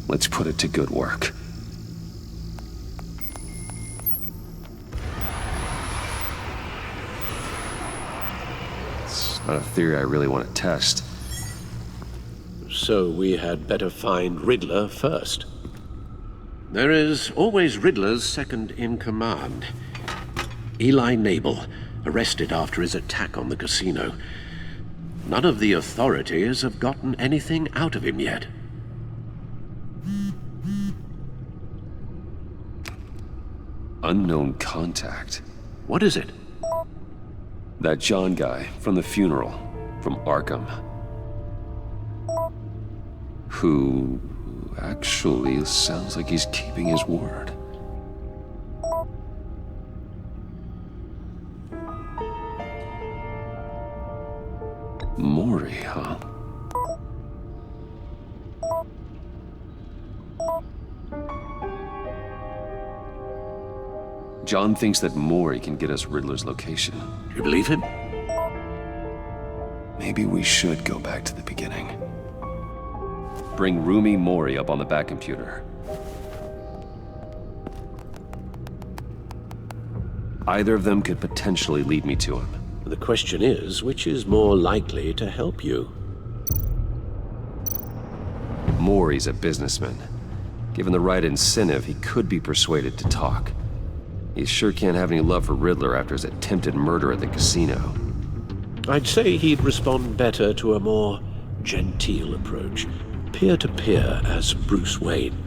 Let's put it to good work. It's not a theory I really want to test. So we had better find Riddler first. There is always Riddler's second-in-command. Eli Nabel, arrested after his attack on the casino. None of the authorities have gotten anything out of him yet. Unknown contact. What is it? That John guy from the funeral, from Arkham. Who actually sounds like he's keeping his word. Mori, huh? John thinks that Mori can get us Riddler's location. You believe him? Maybe we should go back to the beginning. Bring Rumi Mori up on the back computer. Either of them could potentially lead me to him. The question is, which is more likely to help you? Mori's a businessman. Given the right incentive, he could be persuaded to talk. He sure can't have any love for Riddler after his attempted murder at the casino. I'd say he'd respond better to a more genteel approach. Peer-to-peer as Bruce Wayne.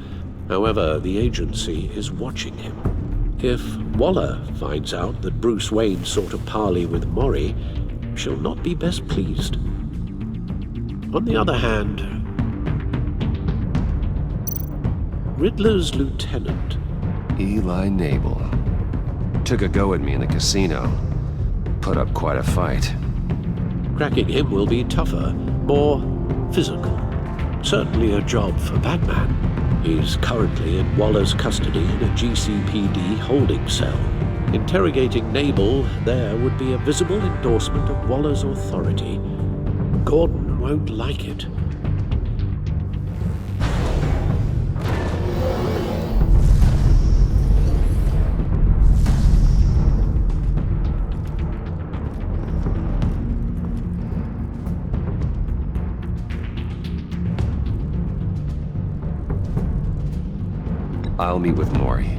However, the agency is watching him. If Waller finds out that Bruce Wayne sought a parley with Mori, she'll not be best pleased. On the other hand, Riddler's lieutenant, Eli Nabel, took a go at me in the casino. Put up quite a fight. Cracking him will be tougher, more physical. Certainly a job for Batman. He's currently in Waller's custody in a GCPD holding cell. Interrogating Nabel there would be a visible endorsement of Waller's authority. Gordon won't like it. I'll meet with Mori.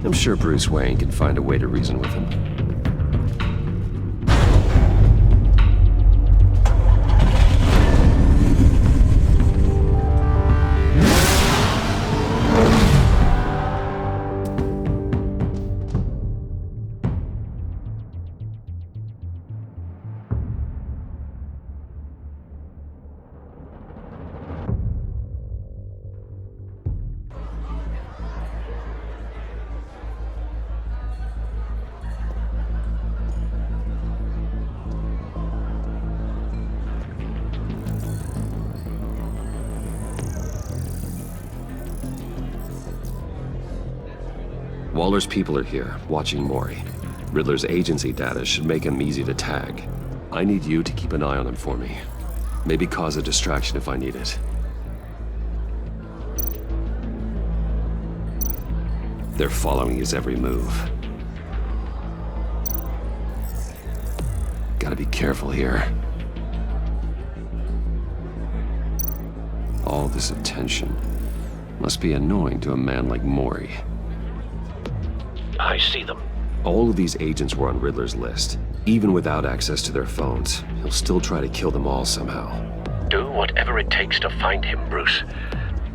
I'm sure Bruce Wayne can find a way to reason with him. Waller's people are here, watching Mori. Riddler's agency data should make him easy to tag. I need you to keep an eye on him for me. Maybe cause a distraction if I need it. They're following his every move. Gotta be careful here. All this attention must be annoying to a man like Mori. I see them. All of these agents were on Riddler's list. Even without access to their phones, he'll still try to kill them all somehow. Do whatever it takes to find him, Bruce.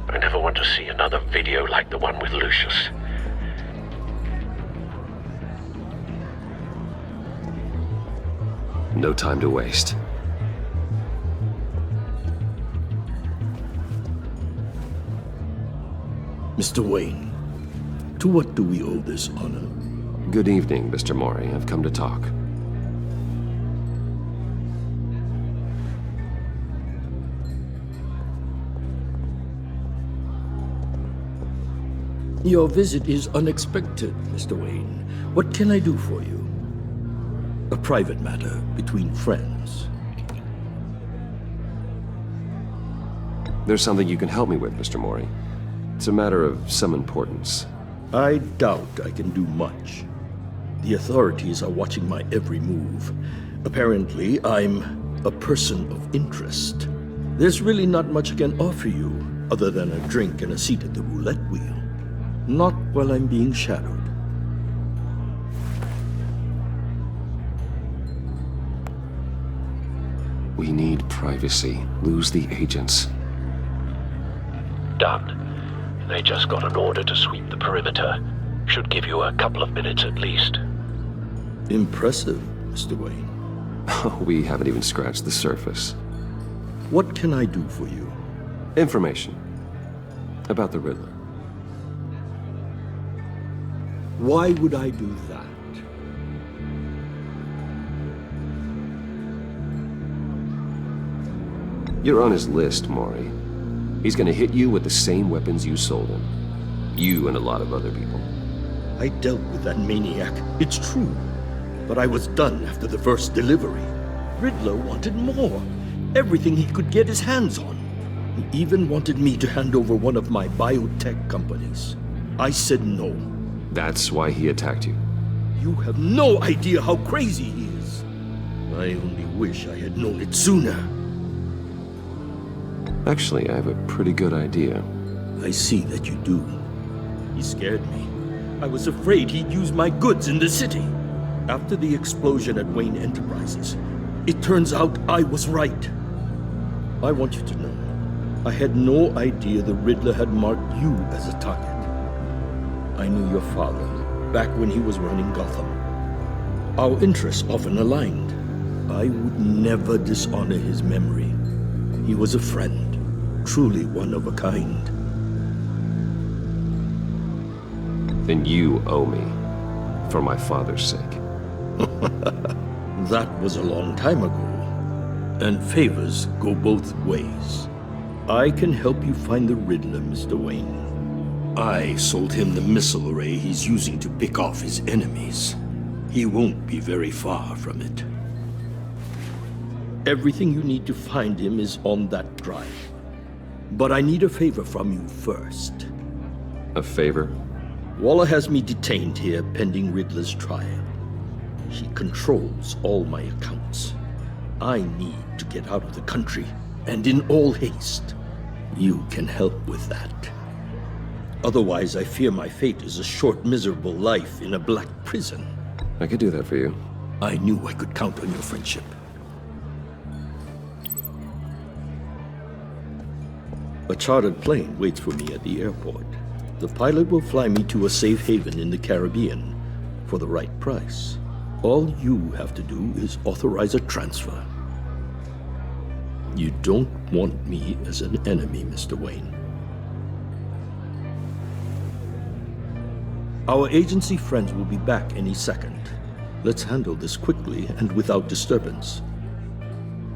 I never want to see another video like the one with Lucius. No time to waste. Mr. Wayne, to what do we owe this honor? Good evening, Mr. Mori. I've come to talk. Your visit is unexpected, Mr. Wayne. What can I do for you? A private matter between friends. There's something you can help me with, Mr. Mori. It's a matter of some importance. I doubt I can do much. The authorities are watching my every move. Apparently, I'm a person of interest. There's really not much I can offer you, other than a drink and a seat at the roulette wheel. Not while I'm being shadowed. We need privacy. Lose the agents. Done. They just got an order to sweep the perimeter. Should give you a couple of minutes at least. Impressive, Mr. Wayne. We haven't even scratched the surface. What can I do for you? Information. About the Riddler. Why would I do that? You're on his list, Mori. He's gonna hit you with the same weapons you sold him. You and a lot of other people. I dealt with that maniac, it's true. But I was done after the first delivery. Riddler wanted more. Everything he could get his hands on. He even wanted me to hand over one of my biotech companies. I said no. That's why he attacked you. You have no idea how crazy he is. I only wish I had known it sooner. Actually, I have a pretty good idea. I see that you do. He scared me. I was afraid he'd use my goods in the city. After the explosion at Wayne Enterprises, it turns out I was right. I want you to know, I had no idea the Riddler had marked you as a target. I knew your father back when he was running Gotham. Our interests often aligned. I would never dishonor his memory. He was a friend, truly one of a kind. Then you owe me, for my father's sake. That was a long time ago. And favors go both ways. I can help you find the Riddler, Mr. Wayne. I sold him the missile array he's using to pick off his enemies. He won't be very far from it. Everything you need to find him is on that drive. But I need a favor from you first. A favor? Waller has me detained here pending Riddler's trial. She controls all my accounts. I need to get out of the country, and in all haste. You can help with that. Otherwise, I fear my fate is a short, miserable life in a black prison. I could do that for you. I knew I could count on your friendship. A chartered plane waits for me at the airport. The pilot will fly me to a safe haven in the Caribbean for the right price. All you have to do is authorize a transfer. You don't want me as an enemy, Mr. Wayne. Our agency friends will be back any second. Let's handle this quickly and without disturbance.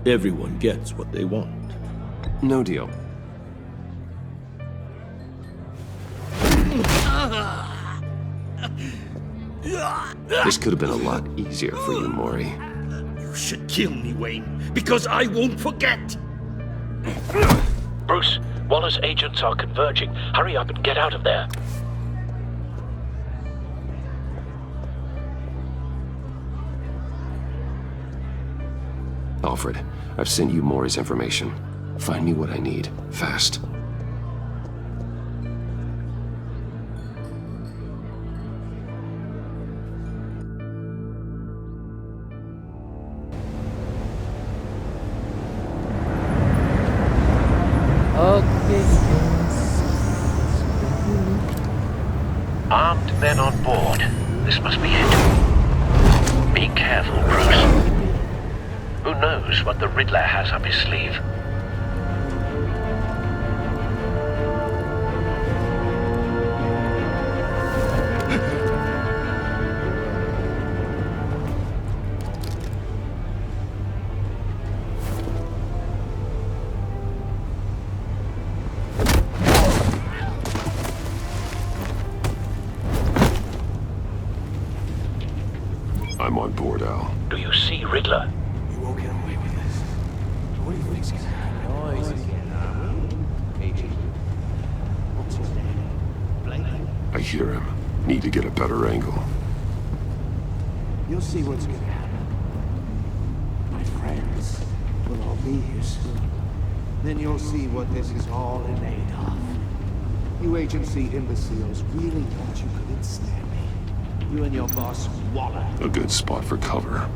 Everyone gets what they want. No deal. This could have been a lot easier for you, Mori. You should kill me, Wayne, because I won't forget! Bruce, Waller's agents are converging. Hurry up and get out of there. Alfred, I've sent you Mori's information. Find me what I need, fast. Armed men on board. This must be it. Be careful, Bruce. Who knows what the Riddler has up his sleeve? I'm on board, Al. Do you see Riddler? You won't get away with this. What do you think's gonna happen? Noise again. Agent. What's his name? Blake? I hear him. Need to get a better angle. You'll see what's gonna happen. My friends will all be here soon. Then you'll see what this is all in aid of. You agency imbeciles really thought you could ensnare me. You and your boss, Waller. A good spot for cover.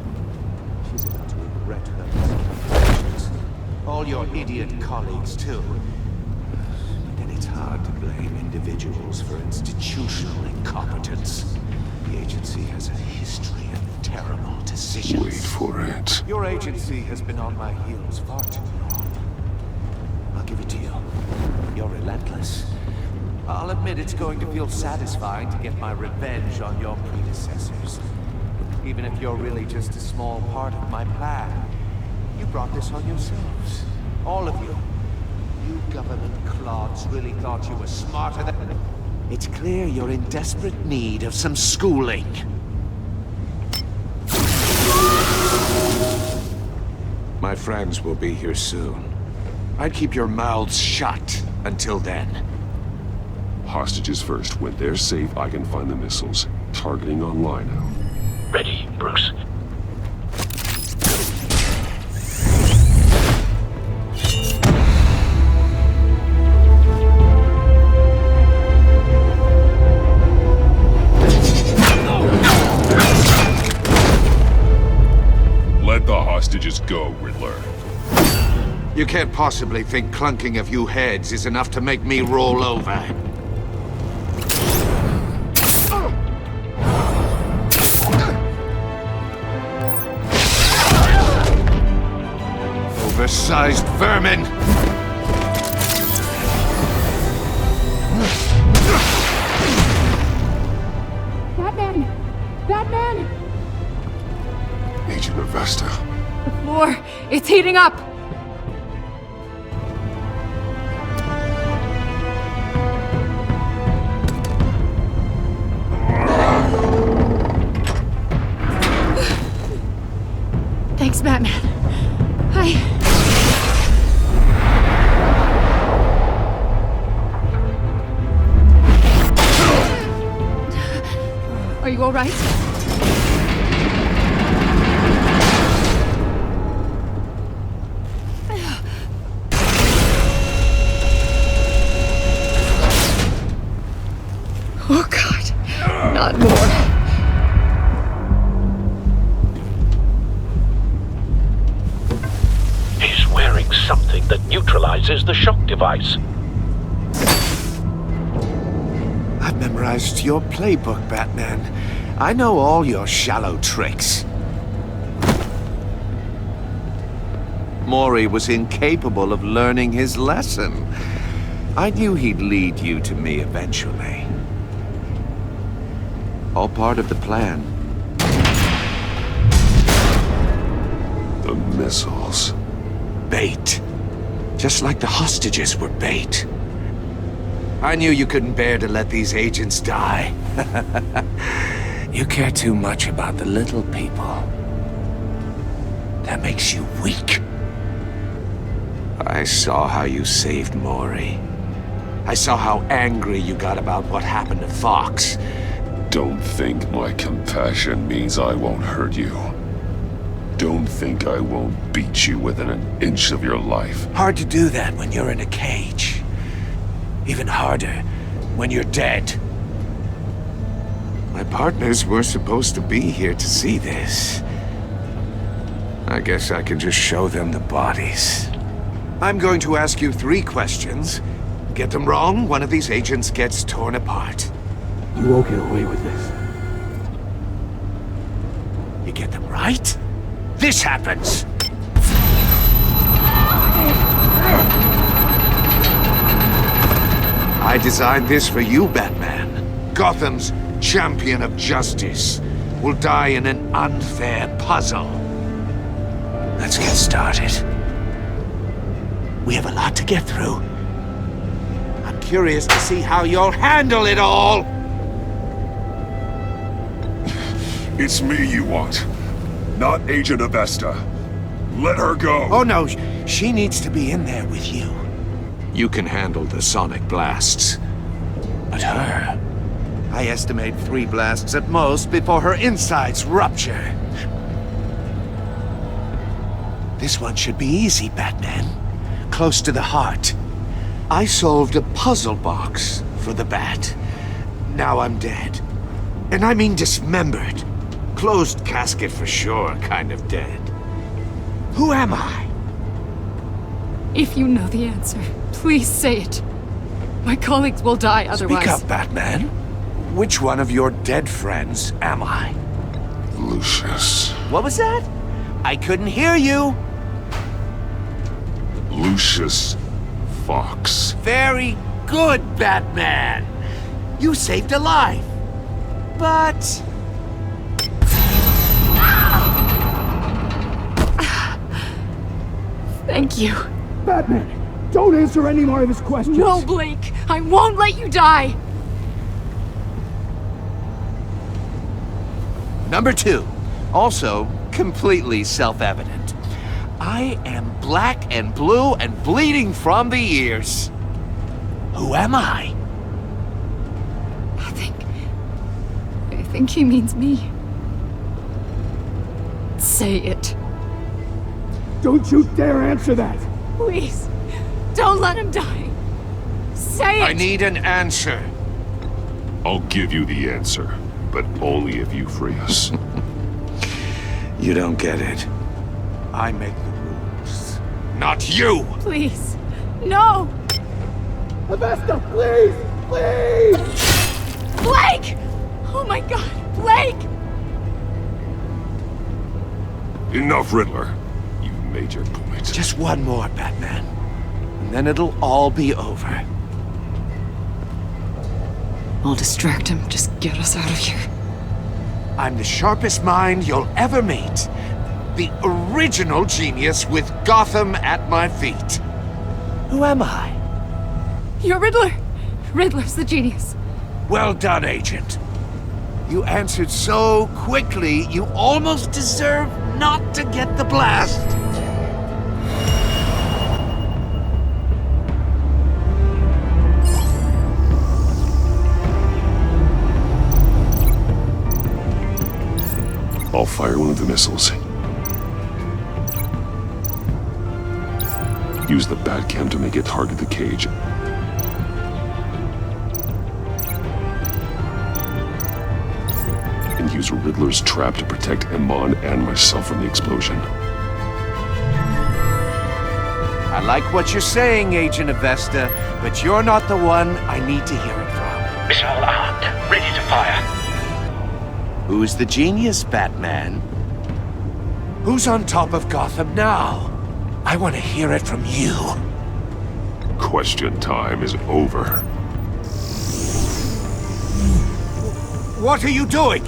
She's about to regret her miscalculations. All your idiot colleagues, too. But then it's hard to blame individuals for institutional incompetence. The agency has a history of terrible decisions. Wait for it. Your agency has been on my heels far too long. I'll give it to you. You're relentless. I'll admit it's going to feel satisfying to get my revenge on your predecessors. Even if you're really just a small part of my plan. You brought this on yourselves. All of you. You government clods really thought you were smarter than... It's clear you're in desperate need of some schooling. My friends will be here soon. I'd keep your mouths shut until then. Hostages first. When they're safe, I can find the missiles. Targeting on Lino. Ready, Bruce. Let the hostages go, Riddler. You can't possibly think clunking a few heads is enough to make me roll over. Oversized vermin! Batman! Batman! Agent Avesta. The floor, it's heating up! Thanks, Batman. Are you all right? Oh, God. Not more. He's wearing something that neutralizes the shock device. I've memorized your playbook, Batman. I know all your shallow tricks. Mori was incapable of learning his lesson. I knew he'd lead you to me eventually. All part of the plan. The missiles. Bait. Just like the hostages were bait. I knew you couldn't bear to let these agents die. You care too much about the little people. That makes you weak. I saw how you saved Mori. I saw how angry you got about what happened to Fox. Don't think my compassion means I won't hurt you. Don't think I won't beat you within an inch of your life. Hard to do that when you're in a cage. Even harder when you're dead. My partners were supposed to be here to see this. I guess I can just show them the bodies. I'm going to ask you 3 questions. Get them wrong, one of these agents gets torn apart. You won't get away with this. You get them right, this happens! I designed this for you, Batman. Gotham's champion of justice will die in an unfair puzzle. Let's get started. We have a lot to get through. I'm curious to see how you'll handle it all. It's me you want, not Agent Avesta. Let her go. Oh no, she needs to be in there with you. You can handle the sonic blasts. But her... I estimate 3 blasts at most before her insides rupture. This one should be easy, Batman. Close to the heart. I solved a puzzle box for the Bat. Now I'm dead. And I mean dismembered. Closed casket for sure, kind of dead. Who am I? If you know the answer, please say it. My colleagues will die otherwise. Speak up, Batman. Which one of your dead friends am I? Lucius. What was that? I couldn't hear you. Lucius Fox. Very good, Batman. You saved a life. But... Thank you. Batman, don't answer any more of his questions. No, Blake. I won't let you die. Number 2. Also, completely self-evident. I am black and blue and bleeding from the ears. Who am I? I think he means me. Say it. Don't you dare answer that! Please, don't let him die. Say it! I need an answer. I'll give you the answer, but only if you free us. You don't get it. I make the rules, not you! Please, no! Avesta, please! Please! Blake! Oh my God, Blake! Enough, Riddler. You've made your point. Just one more, Batman. And then it'll all be over. I'll distract him. Just get us out of here. I'm the sharpest mind you'll ever meet. The original genius with Gotham at my feet. Who am I? You're Riddler. Riddler's the genius. Well done, Agent. You answered so quickly, you almost deserve not to get the blast. I'll fire one of the missiles. Use the Batcam to make it target the cage. And use Riddler's trap to protect Iman and myself from the explosion. I like what you're saying, Agent Avesta, but you're not the one I need to hear it from. Missile armed, ready to fire. Who's the genius, Batman? Who's on top of Gotham now? I want to hear it from you. Question time is over. What are you doing?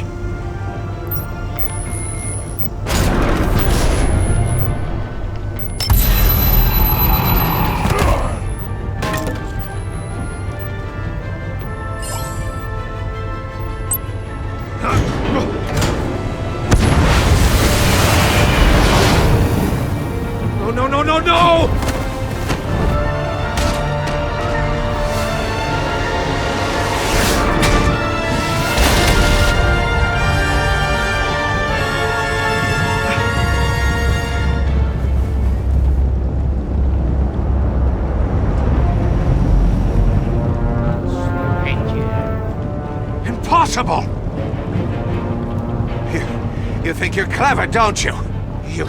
No! Impossible! You think you're clever, don't you? You...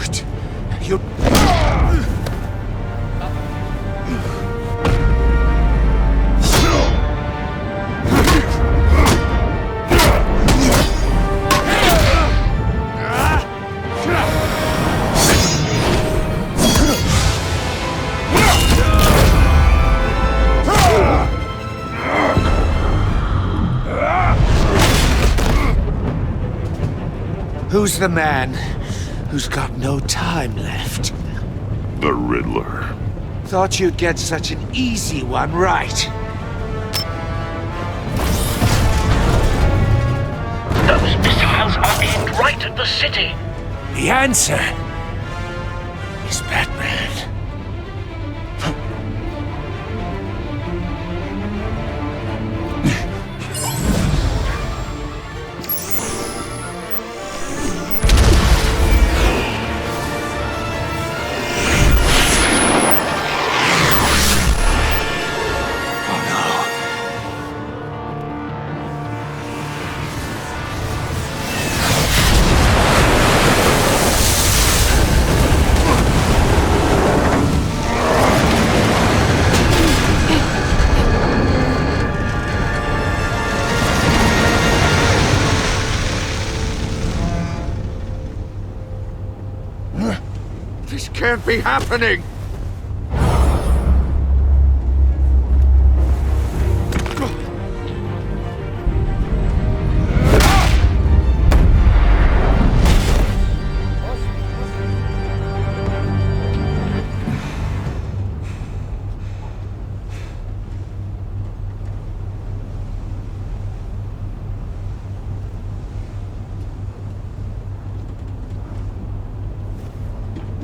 Who's the man who's got no time left? The Riddler. Thought you'd get such an easy one right. Those missiles are aimed in the city. The answer is Batman. This can't be happening!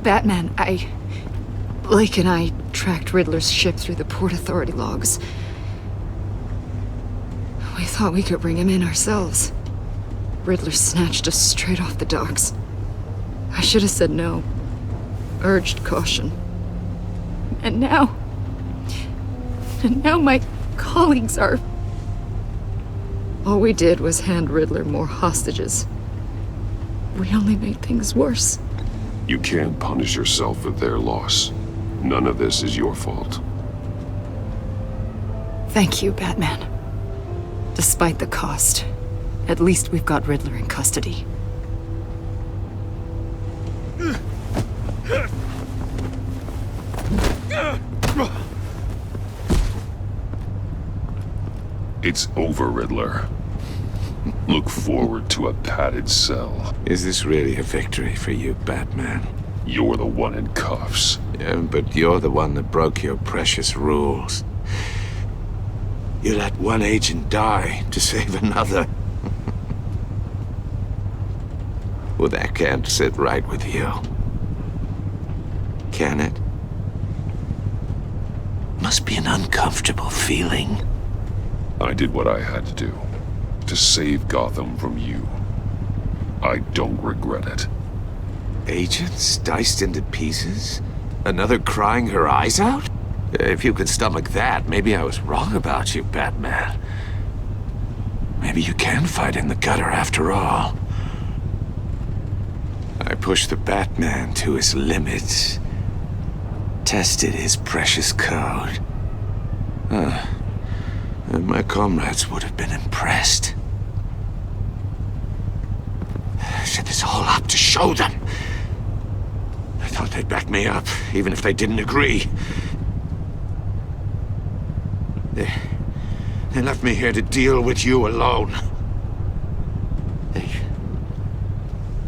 Batman, Blake and I tracked Riddler's ship through the Port Authority logs. We thought we could bring him in ourselves. Riddler snatched us straight off the docks. I should have said no. Urged caution. And now my colleagues are... All we did was hand Riddler more hostages. We only made things worse. You can't punish yourself for their loss. None of this is your fault. Thank you, Batman. Despite the cost, at least we've got Riddler in custody. It's over, Riddler. Look forward to a padded cell. Is this really a victory for you, Batman? You're the one in cuffs. Yeah, but you're the one that broke your precious rules. You let one agent die to save another. Well, that can't sit right with you. Can it? Must be an uncomfortable feeling. I did what I had to do. To save Gotham from you. I don't regret it. Agents diced into pieces? Another crying her eyes out? If you could stomach that, maybe I was wrong about you, Batman. Maybe you can fight in the gutter after all. I pushed the Batman to his limits. Tested his precious code. And my comrades would have been impressed. I set this all up to show them. I thought they'd back me up, even if they didn't agree. They left me here to deal with you alone.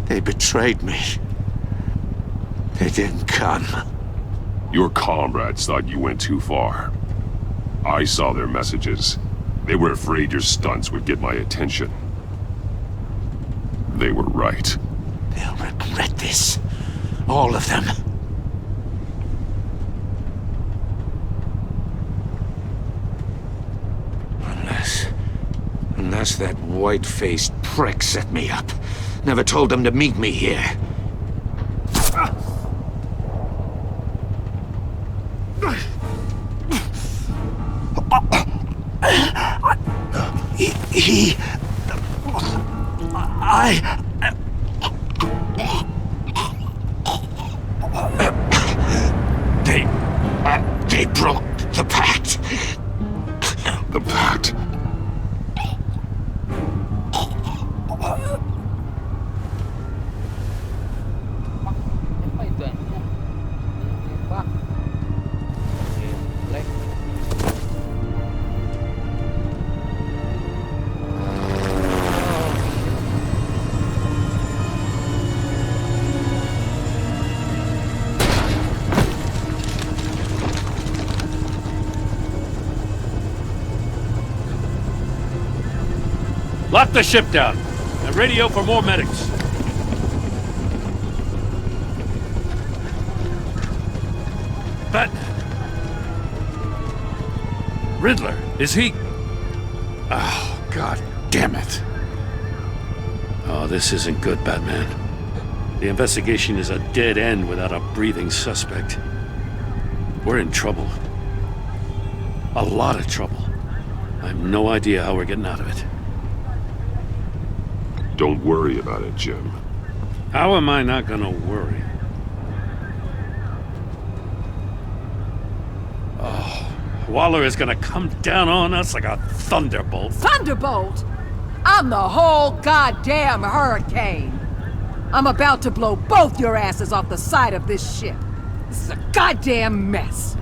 They betrayed me. They didn't come. Your comrades thought you went too far. I saw their messages. They were afraid your stunts would get my attention. They were right. They'll regret this. All of them. Unless that white-faced prick set me up. Never told them to meet me here. They broke the pact. The pact? Lock the ship down, and radio for more medics. But... Riddler, is he... Oh, God damn it. Oh, this isn't good, Batman. The investigation is a dead end without a breathing suspect. We're in trouble. A lot of trouble. I have no idea how we're getting out of it. Don't worry about it, Jim. How am I not gonna worry? Oh, Waller is gonna come down on us like a thunderbolt. Thunderbolt? I'm the whole goddamn hurricane. I'm about to blow both your asses off the side of this ship. This is a goddamn mess.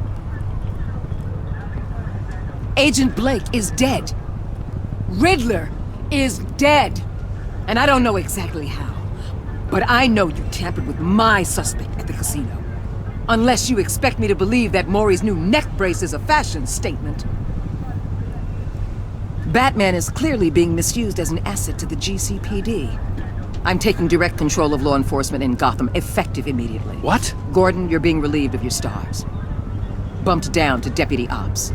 Agent Blake is dead. Riddler is dead. And I don't know exactly how. But I know you tampered with my suspect at the casino. Unless you expect me to believe that Maury's new neck brace is a fashion statement. Batman is clearly being misused as an asset to the GCPD. I'm taking direct control of law enforcement in Gotham, effective immediately. What? Gordon, you're being relieved of your stars. Bumped down to Deputy Ops.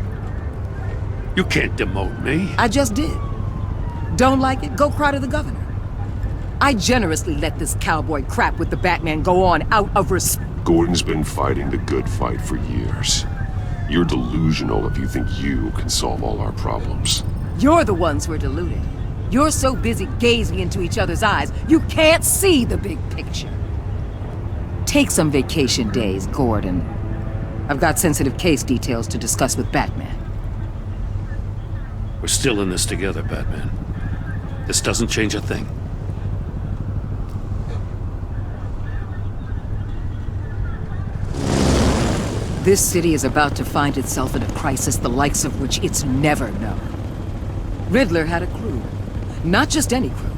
You can't demote me. I just did. Don't like it? Go cry to the governor. I generously let this cowboy crap with the Batman go on out of respect. Gordon's been fighting the good fight for years. You're delusional if you think you can solve all our problems. You're the ones who are deluded. You're so busy gazing into each other's eyes, you can't see the big picture. Take some vacation days, Gordon. I've got sensitive case details to discuss with Batman. We're still in this together, Batman. This doesn't change a thing. This city is about to find itself in a crisis the likes of which it's never known. Riddler had a crew. Not just any crew.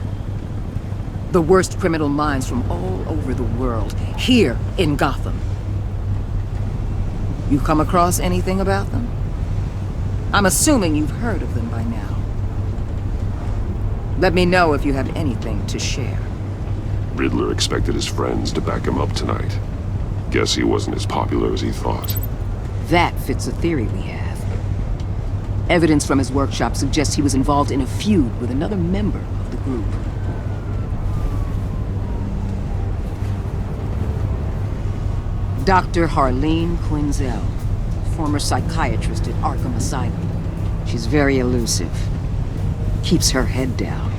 The worst criminal minds from all over the world, here in Gotham. You come across anything about them? I'm assuming you've heard of them by now. Let me know if you have anything to share. Riddler expected his friends to back him up tonight. Guess he wasn't as popular as he thought. That fits a theory we have. Evidence from his workshop suggests he was involved in a feud with another member of the group. Dr. Harleen Quinzel, former psychiatrist at Arkham Asylum. She's very elusive. Keeps her head down.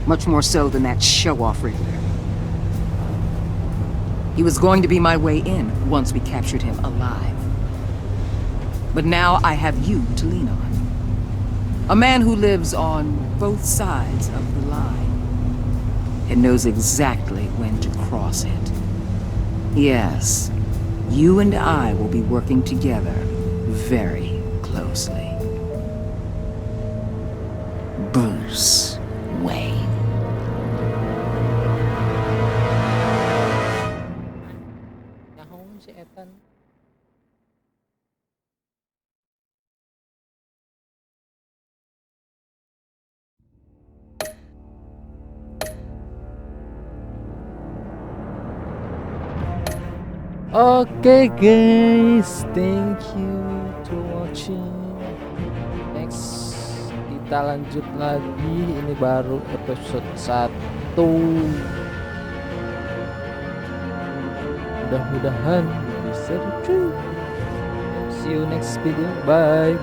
Much more so than that show-off Riddler. He was going to be my way in once we captured him alive. But now I have you to lean on. A man who lives on both sides of the line and knows exactly when to cross it. Yes, you and I will be working together very closely. Bruce Wayne. Okay guys, thank you to watching. Next kita lanjut lagi, ini baru episode 1. Mudah-mudahan bisa lucu. See you next video. Bye.